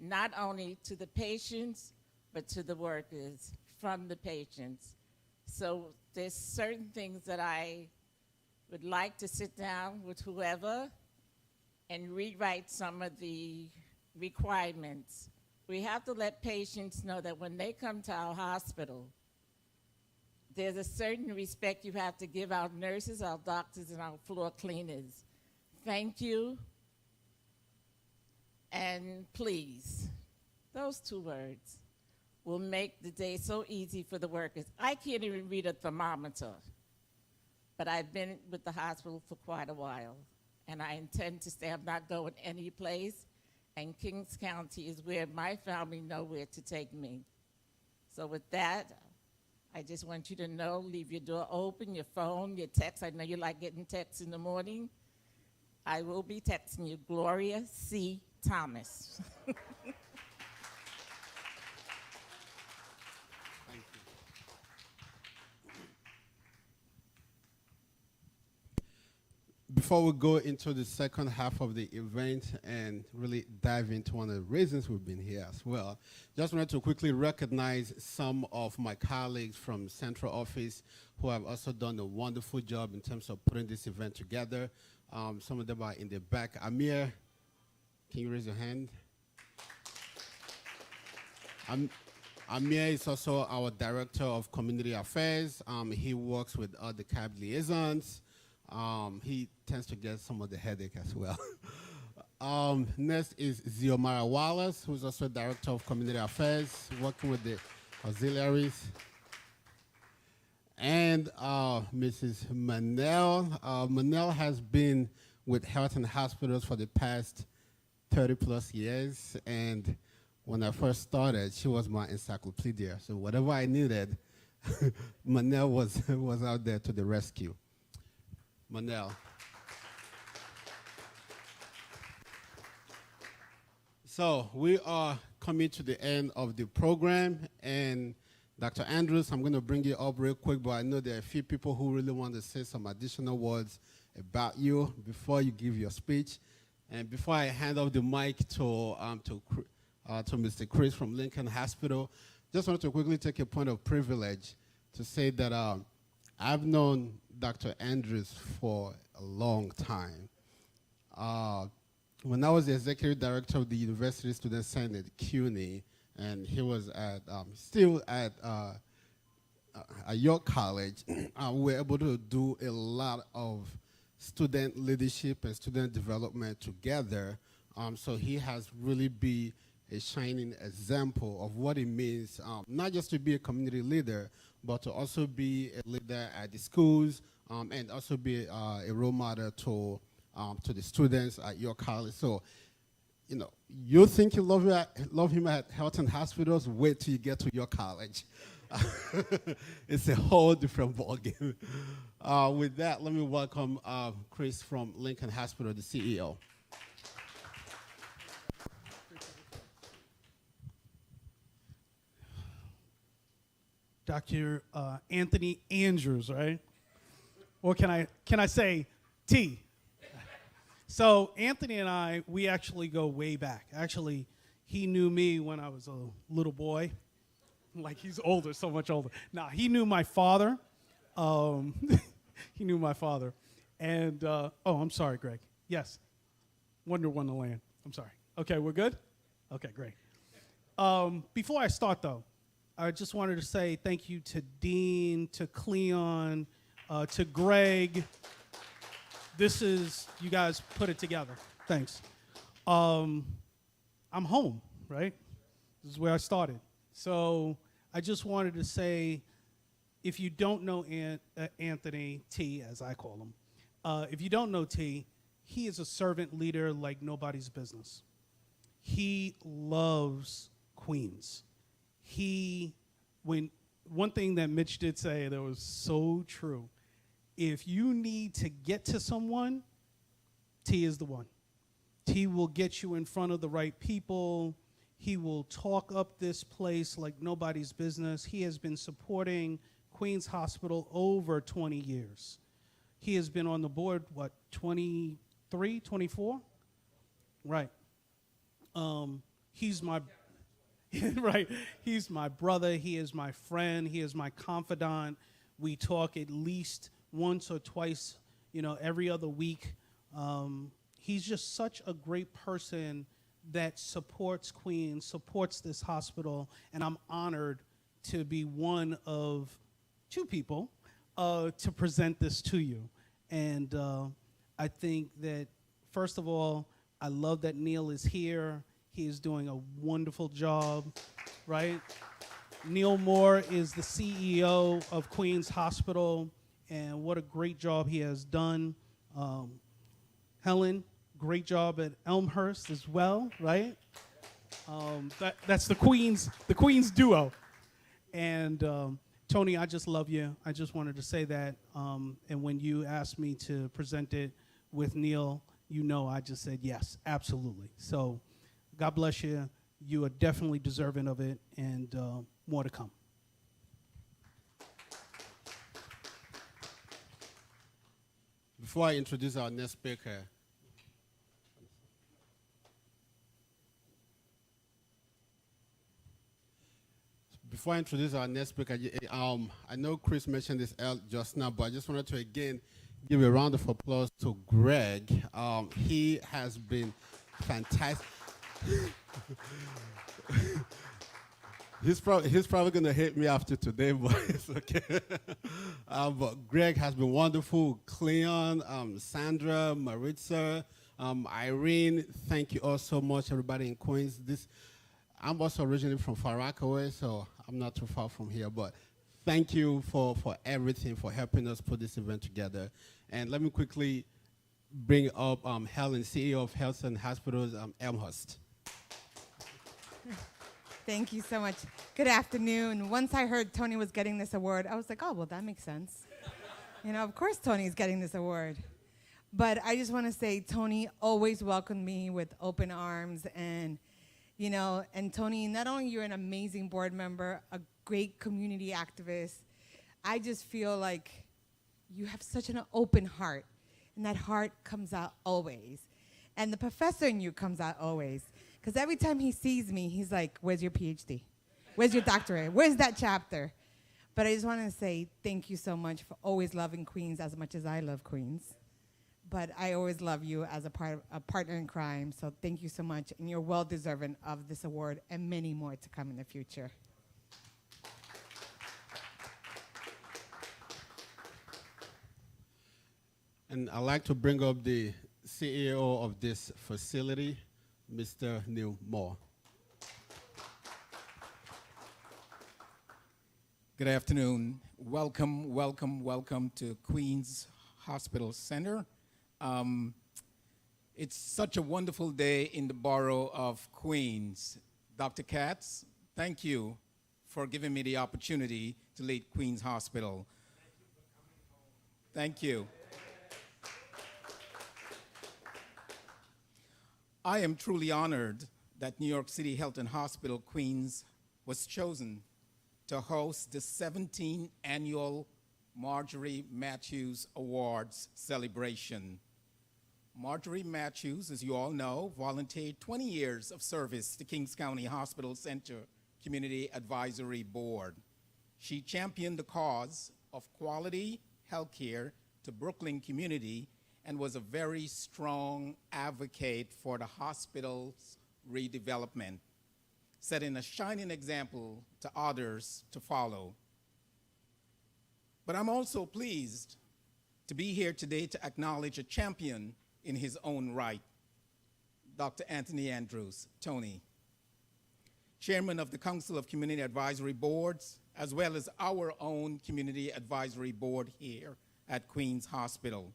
not only to the patients, but to the workers from the patients. So there's certain things that I would like to sit down with whoever and rewrite some of the requirements. We have to let patients know that when they come to our hospital, there's a certain respect you have to give our nurses, our doctors, and our floor cleaners. Thank you, and please. Those 2 words will make the day so easy for the workers. I can't even read a thermometer. but I've been with the hospital for quite a while, and I intend to stay. I'm not going any place, and Kings County is where my family know where to take me. So with that, I just want you to know, leave your door open, your phone, your text. I know you like getting texts in the morning. I will be texting you, Gloria C. Thomas. Before we go into the second half of the event and really dive into one of the reasons we've been here as well, just wanted to quickly recognize some of my colleagues from Central Office who have also done a wonderful job in terms of putting this event together. Some of them are in the back. Amir, can you raise your hand? Amir is also our Director of Community Affairs. He works with other CAB liaisons. He tends to get some of the headache as well. Next is Ziomara Wallace, who's also Director of Community Affairs, working with the auxiliaries. And Mrs. Manel. Manel has been with Health and Hospitals for the past 30 plus years. And when I first started, she was my encyclopedia. So whatever I needed, Manel was out there to the rescue. Manel. So we are coming to the end of the program, and Dr. Andrews, I'm going to bring you up real quick, but I know there are a few people who really want to say some additional words about you before you give your speech. And before I hand off the mic to Mr. Chris from Lincoln Hospital, just wanted to quickly take a point of privilege to say that I've known Dr. Andrews for a long time. When I was the executive director of the University Student Senate, CUNY, and he was at still at York College, we were able to do a lot of student leadership and student development together. So he has really been a shining example of what it means, not just to be a community leader, but to also be a leader at the schools, and also be a role model to the students at your college. So, you know, you think you love him at Health and Hospitals, wait till you get to your college. It's a whole different ballgame. With that, let me welcome Chris from Lincoln Hospital, the CEO. Dr. Anthony Andrews, right? Or can I say T? So Anthony and I, we actually go way back. Actually, he knew me when I was a little boy. Like, he's older, so much older. Nah, he knew my father. He knew my father. And, oh, I'm sorry, Greg. Yes. Wonder Wonderland. I'm sorry. Okay, we're good? Okay, great. Before I start, though, I just wanted to say thank you to Dean, to Cleon, to Greg. You guys put it together. Thanks. I'm home, right? This is where I started. So I just wanted to say, if you don't know Anthony T, as I call him, if you don't know T, he is a servant leader like nobody's business. He loves Queens. One thing that Mitch did say that was so true, if you need to get to someone, T is the one. T will get you in front of the right people. He will talk up this place like nobody's business. He has been supporting Queens Hospital over 20 years. He has been on the board, 23, 24? Right. He's my right. He's my brother. He is my friend. He is my confidant. We talk at least once or twice, every other week. He's just such a great person that supports Queens, supports this hospital, and I'm honored to be one of two people to present this to you. And I think that, first of all, I love that Neil is here. He is doing a wonderful job, right? Neil Moore is the CEO of Queens Hospital, and what a great job he has done. Helen, great job at Elmhurst as well, right? That's the Queens duo. And Tony, I just love you. I just wanted to say that. And when you asked me to present it with Neil, you know I just said yes, absolutely. So God bless you. You are definitely deserving of it, and more to come. Before I introduce our next speaker, I know Chris mentioned this just now, but I just wanted to again give a round of applause to Greg. He has been fantastic. He's probably going to hate me after today, but it's okay. But Greg has been wonderful. Cleon, Sandra, Maritza, Irene, thank you all so much, everybody in Queens. I'm also originally from Far Rockaway, so I'm not too far from here, but thank you for everything, for helping us put this event together. And let me quickly bring up Helen, CEO of Health and Hospitals, Elmhurst. Thank you so much. Good afternoon. Once I heard Tony was getting this award, I was like, oh, well, that makes sense. Of course Tony's getting this award. But I just want to say Tony always welcomed me with open arms. And Tony, not only you're an amazing board member, a great community activist, I just feel like you have such an open heart. And that heart comes out always. And the professor in you comes out always. Because every time he sees me, he's like, where's your PhD? Where's your doctorate? Where's that chapter? But I just want to say thank you so much for always loving Queens as much as I love Queens. But I always love you as a partner in crime. So thank you so much. And you're well deserving of this award and many more to come in the future. And I'd like to bring up the CEO of this facility, Mr. Neil Moore. Good afternoon. Welcome, welcome, welcome to Queens Hospital Center. It's such a wonderful day in the borough of Queens. Dr. Katz, thank you for giving me the opportunity to lead Queens Hospital. Thank you. I am truly honored that New York City Health and Hospital Queens was chosen to host the 17th annual Marjorie Mathews Awards celebration. Marjorie Mathews, as you all know, volunteered 20 years of service to Kings County Hospital Center Community Advisory Board. She championed the cause of quality health care to Brooklyn community and was a very strong advocate for the hospital's redevelopment, setting a shining example to others to follow. But I'm also pleased to be here today to acknowledge a champion in his own right, Dr. Anthony Andrews, Tony, Chairman of the Council of Community Advisory Boards, as well as our own Community Advisory Board here at Queens Hospital.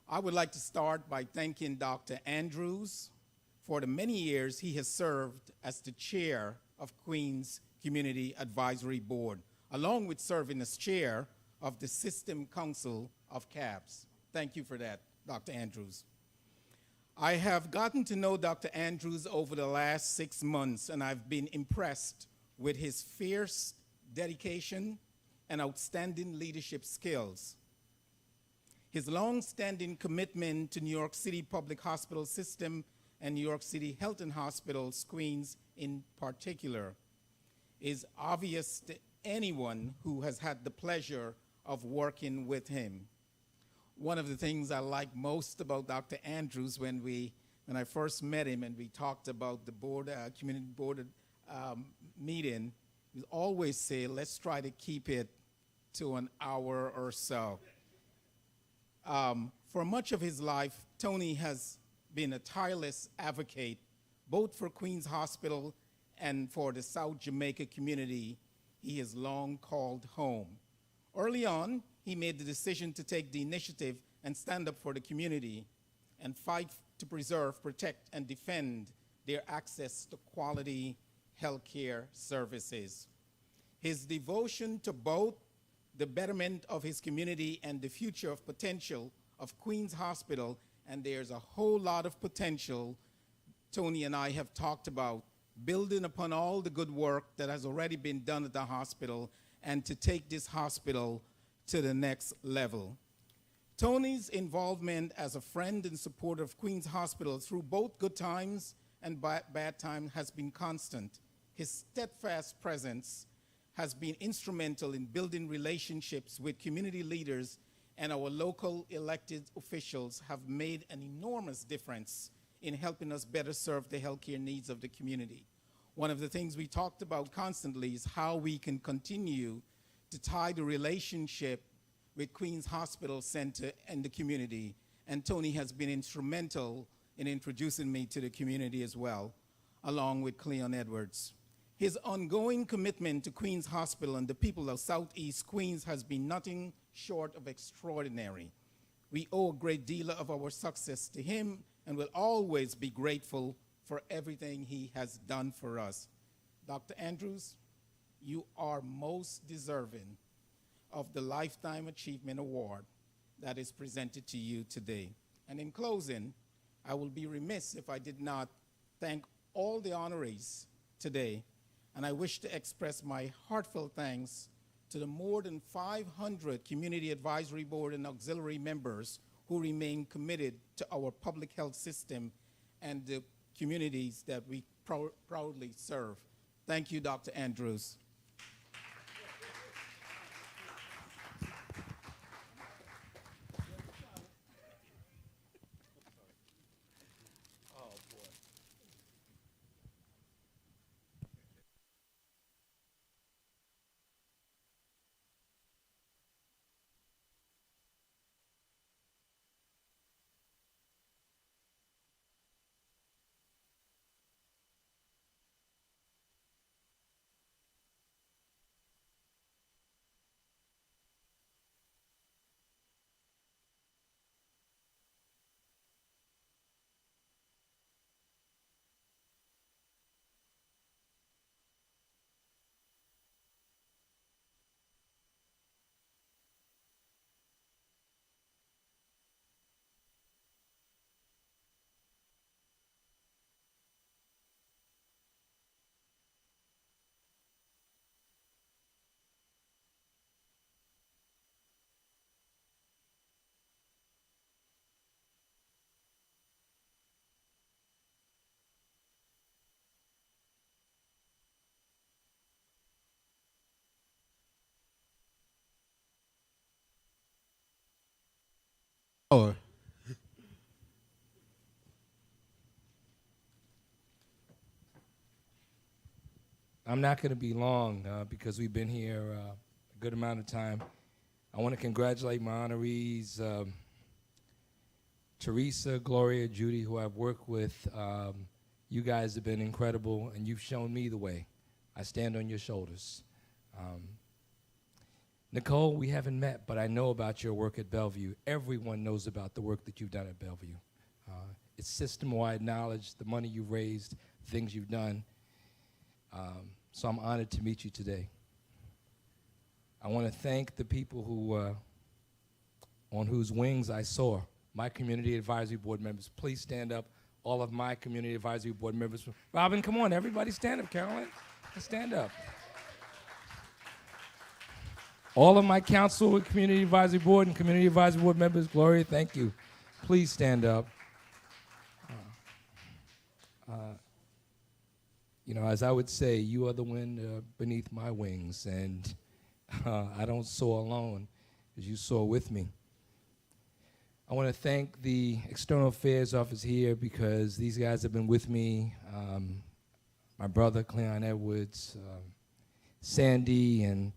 I would like to start by thanking Dr. Andrews for the many years he has served as the chair of Queens Community Advisory Board, along with serving as chair of the System Council of CAPS. Thank you for that, Dr. Andrews. I have gotten to know Dr. Andrews over the last 6 months, and I've been impressed with his fierce dedication and outstanding leadership skills. His long-standing commitment to New York City public hospital system and New York City Health and Hospitals, Queens in particular, is obvious to anyone who has had the pleasure of working with him. One of the things I like most about Dr. Andrews when I first met him and we talked about the board, community board meeting, he always say, let's try to keep it to an hour or so. For much of his life, Tony has been a tireless advocate, both for Queens Hospital and for the South Jamaica community he has long called home. Early on, he made the decision to take the initiative and stand up for the community and fight to preserve, protect, and defend their access to quality healthcare services. His devotion to both the betterment of his community and the future of potential of Queens Hospital, and there's a whole lot of potential Tony and I have talked about, building upon all the good work that has already been done at the hospital and to take this hospital to the next level. Tony's involvement as a friend and supporter of Queens Hospital through both good times and bad times has been constant. His steadfast presence has been instrumental in building relationships with community leaders, and our local elected officials have made an enormous difference in helping us better serve the healthcare needs of the community. One of the things we talked about constantly is how we can continue to tie the relationship with Queens Hospital Center and the community, and Tony has been instrumental in introducing me to the community as well, along with Cleon Edwards. His ongoing commitment to Queens Hospital and the people of Southeast Queens has been nothing short of extraordinary. We owe a great deal of our success to him and will always be grateful for everything he has done for us. Dr. Andrews, you are most deserving of the Lifetime Achievement Award that is presented to you today. And in closing, I will be remiss if I did not thank all the honorees today, and I wish to express my heartfelt thanks to the more than 500 Community Advisory Board and auxiliary members who remain committed to our public health system and the communities that we proudly serve. Thank you, Dr. Andrews. Oh. I'm not going to be long because we've been here a good amount of time. I want to congratulate my honorees, Teresa, Gloria, Judy, who I've worked with. You guys have been incredible, and you've shown me the way. I stand on your shoulders. Nicole, we haven't met, but I know about your work at Bellevue. Everyone knows about the work that you've done at Bellevue. It's system-wide knowledge, the money you've raised, things you've done. So I'm honored to meet you today. I want to thank the people who, on whose wings I soar, my Community Advisory Board members. Please stand up, all of my Community Advisory Board members. Robin, come on, everybody stand up. Carolyn, stand up. All of my council and Community Advisory Board and Community Advisory Board members, Gloria, thank you. Please stand up. You know, as I would say, you are the wind beneath my wings, and I don't soar alone, as you soar with me. I want to thank the External Affairs Office here because these guys have been with me. My brother, Cleon Edwards, Sandy, and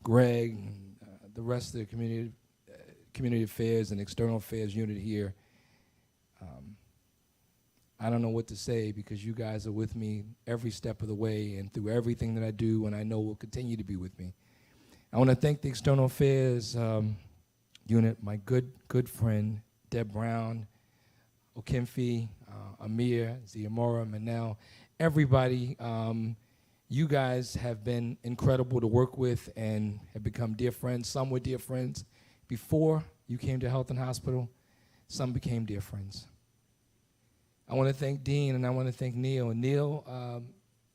Greg, and the rest of the Community Affairs and External Affairs unit here. I don't know what to say because you guys are with me every step of the way and through everything that I do, and I know will continue to be with me. I want to thank the External Affairs unit, my good friend, Deb Brown, Okemfi, Amir, Ziamora, Manel, everybody. You guys have been incredible to work with and have become dear friends. Some were dear friends before you came to Health and Hospital. Some became dear friends. I want to thank Dean and I want to thank Neil. And Neil,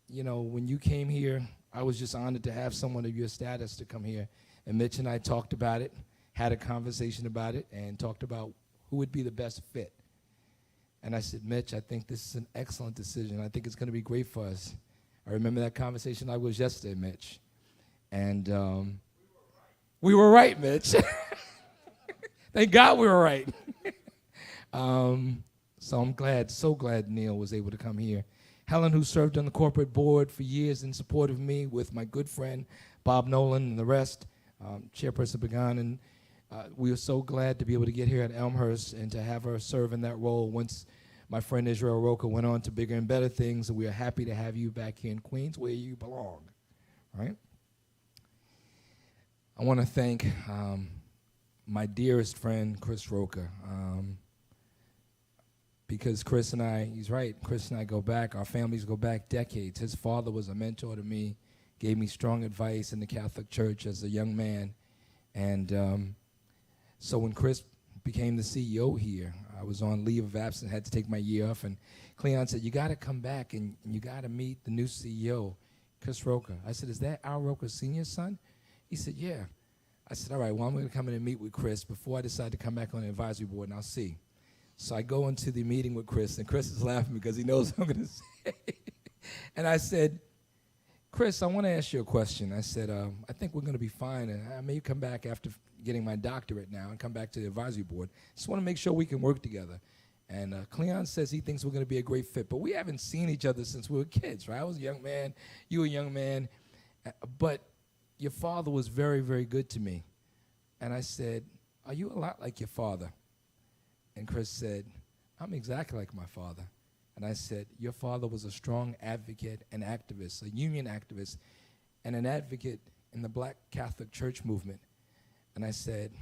you know, when you came here, I was just honored to have someone of your status to come here. And Mitch and I talked about it, had a conversation about it, and talked about who would be the best fit. And I said, Mitch, I think this is an excellent decision. I think it's going to be great for us. I remember that conversation I was yesterday, Mitch. And we were right, Mitch. Thank God we were right. So I'm glad, so glad Neil was able to come here. Helen, who served on the corporate board for years in support of me with my good friend Bob Nolan and the rest, Chairperson Began, and we were so glad to be able to get here at Elmhurst and to have her serve in that role once my friend Israel Roca went on to bigger and better things, and we are happy to have you back here in Queens where you belong, right? I want to thank my dearest friend, Chris Roca, because Chris and I, he's right, Chris and I go back, our families go back decades. His father was a mentor to me, gave me strong advice in the Catholic Church as a young man, and so when Chris became the CEO here, I was on leave of absence, had to take my year off, and Cleon said, you got to come back and you got to meet the new CEO, Chris Roca. I said, is that Al Roca Sr.'s son? He said, yeah. I said, all right, well, I'm going to come in and meet with Chris before I decide to come back on the advisory board, and I'll see. So I go into the meeting with Chris, and Chris is laughing because he knows what I'm going to say. And I said, Chris, I want to ask you a question. I said, I think we're going to be fine, and I may come back after getting my doctorate now and come back to the advisory board. Just want to make sure we can work together. And Cleon says he thinks we're going to be a great fit, but we haven't seen each other since we were kids, right? I was a young man, you were a young man, but your father was very, very good to me. And I said, are you a lot like your father? And Chris said, I'm exactly like my father. And I said, your father was a strong advocate and activist, a union activist, and an advocate in the Black Catholic Church movement. And I said,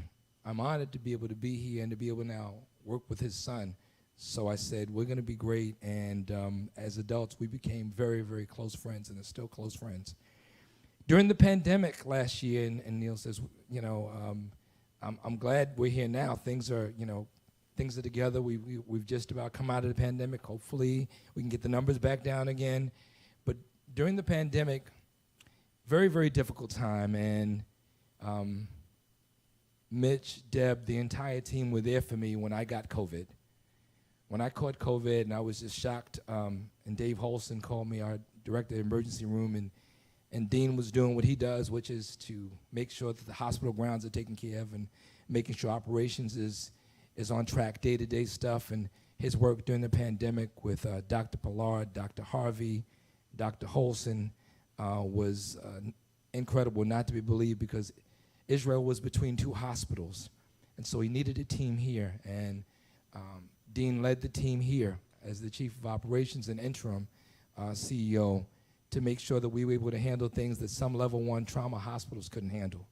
I'm honored to be able to be here and to be able to now work with his son. So I said, we're going to be great. And as adults, we became very, very close friends and are still close friends. During the pandemic last year, and Neil says, you know, I'm glad we're here now. Things are, you know, things are together. We've just about come out of the pandemic. Hopefully, we can get the numbers back down again. But during the pandemic, very, very difficult time. And Mitch, Deb, the entire team were there for me when I got COVID. When I caught COVID, and I was just shocked, and Dave Holson called me, our director of the emergency room, and Dean was doing what he does, which is to make sure that the hospital grounds are taken care of and making sure operations is on track, day-to-day stuff, and his work during the pandemic with Dr. Pollard, Dr. Harvey, Dr. Holson was incredible, not to be believed, because Israel was between two hospitals, and so he needed a team here, and Dean led the team here as the chief of operations and interim CEO to make sure that we were able to handle things that some level 1 trauma hospitals couldn't handle.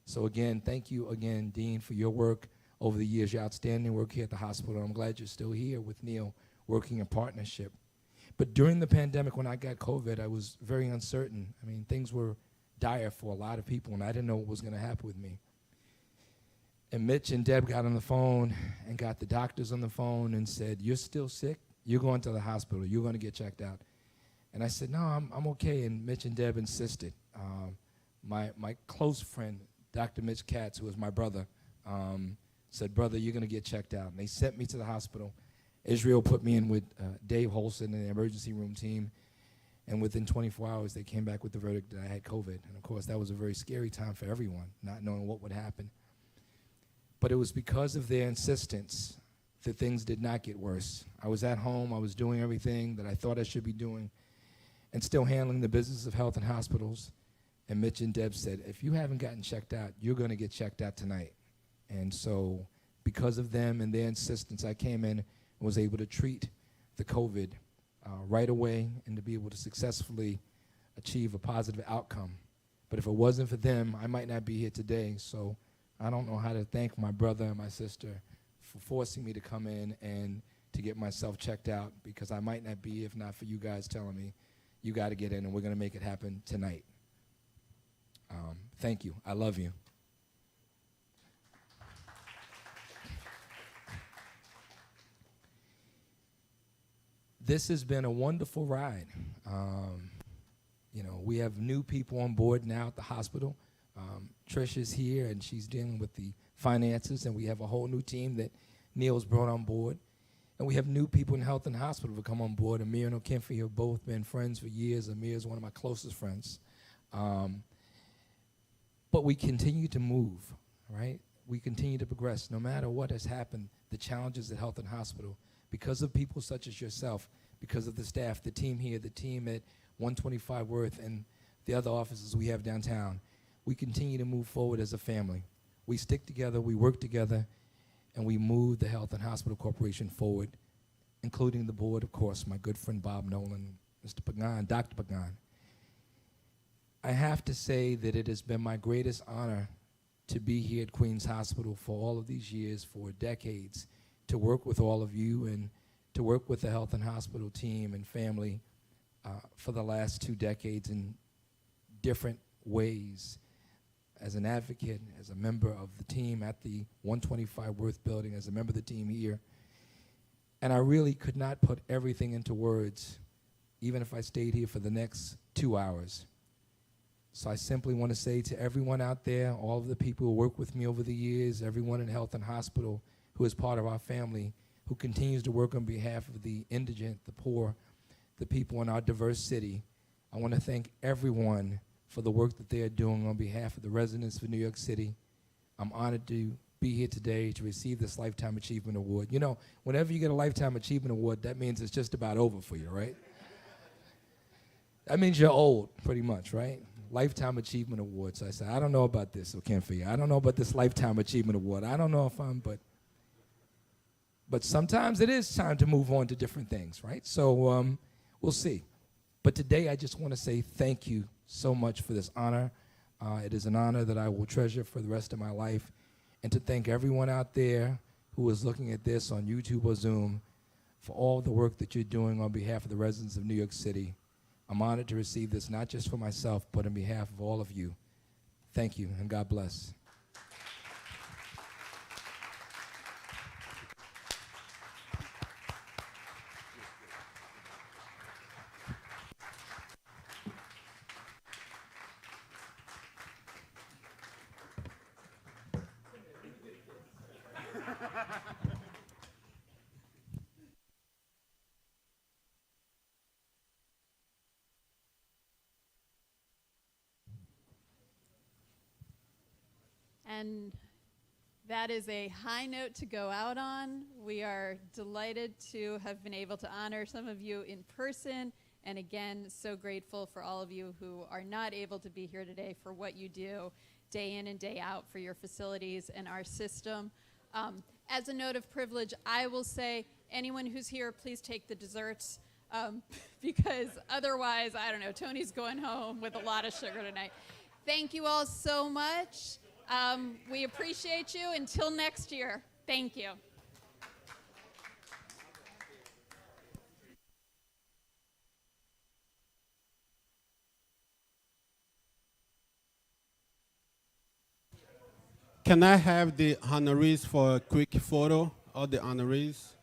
So again, thank you again, Dean, for your work over the years, your outstanding work here at the hospital. I'm glad you're still here with Neil working in partnership. But during the pandemic, when I got COVID, I was very uncertain. I mean, things were dire for a lot of people, and I didn't know what was going to happen with me. And Mitch and Deb got on the phone and got the doctors on the phone and said, you're still sick? You're going to the hospital. You're going to get checked out. And I said, no, I'm okay. And Mitch and Deb insisted. My close friend, Dr. Mitch Katz, who was my brother, said, brother, you're going to get checked out. And they sent me to the hospital. Israel put me in with Dave Holson and the emergency room team. And within 24 hours, they came back with the verdict that I had COVID. And, of course, that was a very scary time for everyone, not knowing what would happen. But it was because of their insistence that things did not get worse. I was at home. I was doing everything that I thought I should be doing and still handling the business of health and hospitals. And Mitch and Deb said, if you haven't gotten checked out, you're going to get checked out tonight. And so because of them and their insistence, I came in and was able to treat the COVID right away and to be able to successfully achieve a positive outcome But if it wasn't for them, I might not be here today. So I don't know how to thank my brother and my sister for forcing me to come in and to get myself checked out, because I might not be if not for you guys telling me, you got to get in and we're going to make it happen tonight. Thank you. I love you. This has been a wonderful ride. You know, we have new people on board now at the hospital. Trish is here, and she's dealing with the finances, and we have a whole new team that Neil's brought on board. And we have new people in health and hospital to come on board. Amir and Okemfi have both been friends for years. Amir is one of my closest friends. But we continue to move, right? We continue to progress. No matter what has happened, the challenges at health and hospital, because of people such as yourself, because of the staff, the team here, the team at 125 Worth, and the other offices we have downtown, we continue to move forward as a family. We stick together, we work together, and we move the Health and Hospital Corporation forward, including the board, of course, my good friend Bob Nolan, Mr. Pagan, Dr. Pagan. I have to say that it has been my greatest honor to be here at Queens Hospital for all of these years, for decades, to work with all of you and to work with the Health and Hospital team and family for the last 2 decades in different ways. As an advocate, as a member of the team at the 125 Worth building, as a member of the team here. And I really could not put everything into words, even if I stayed here for the next 2 hours. So I simply want to say to everyone out there, all of the people who work with me over the years, everyone in health and hospital who is part of our family, who continues to work on behalf of the indigent, the poor, the people in our diverse city, I want to thank everyone for the work that they are doing on behalf of the residents of New York City. I'm honored to be here today to receive this Lifetime Achievement Award. You know, whenever you get a Lifetime Achievement Award, that means it's just about over for you, right? That means you're old, pretty much, right? Lifetime Achievement Award. So I said, I don't know about this, Okemfi. I don't know about this Lifetime Achievement Award. I don't know if but sometimes it is time to move on to different things, right? So we'll see. But today I just want to say thank you so much for this honor. It is an honor that I will treasure for the rest of my life. And to thank everyone out there who is looking at this on YouTube or Zoom for all the work that you're doing on behalf of the residents of New York City. I'm honored to receive this not just for myself, but on behalf of all of you. Thank you, and God bless. And that is a high note to go out on. We are delighted to have been able to honor some of you in person. And again, so grateful for all of you who are not able to be here today for what you do day in and day out for your facilities and our system. As a note of privilege, I will say anyone who's here, please take the desserts because otherwise, I don't know, Tony's going home with a lot of sugar tonight. Thank you all so much. We appreciate you. Until next year, thank you. Can I have the honorees for a quick photo? All the honorees.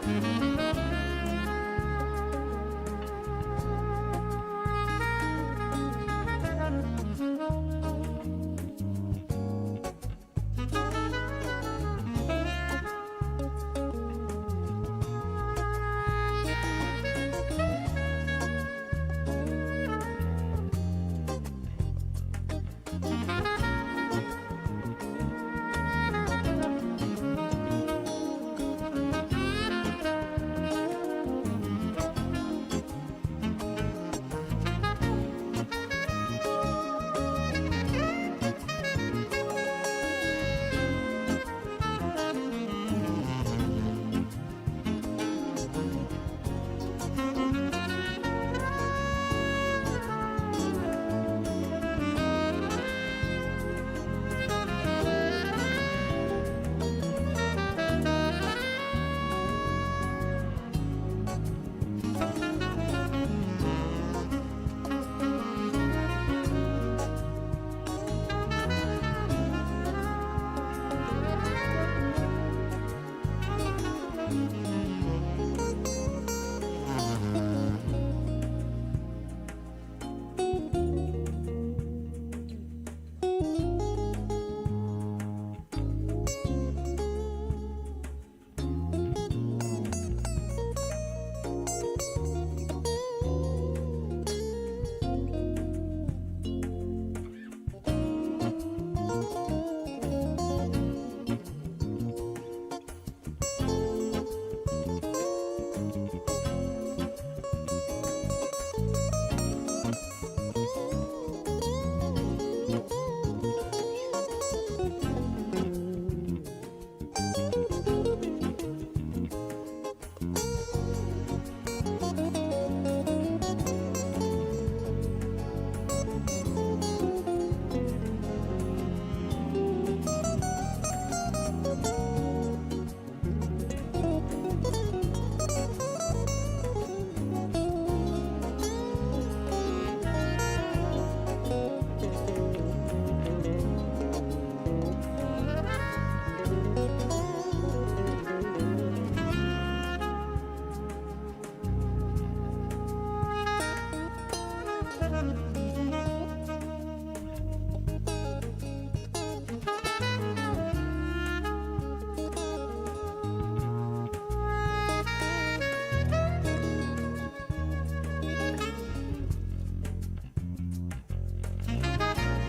Thank you.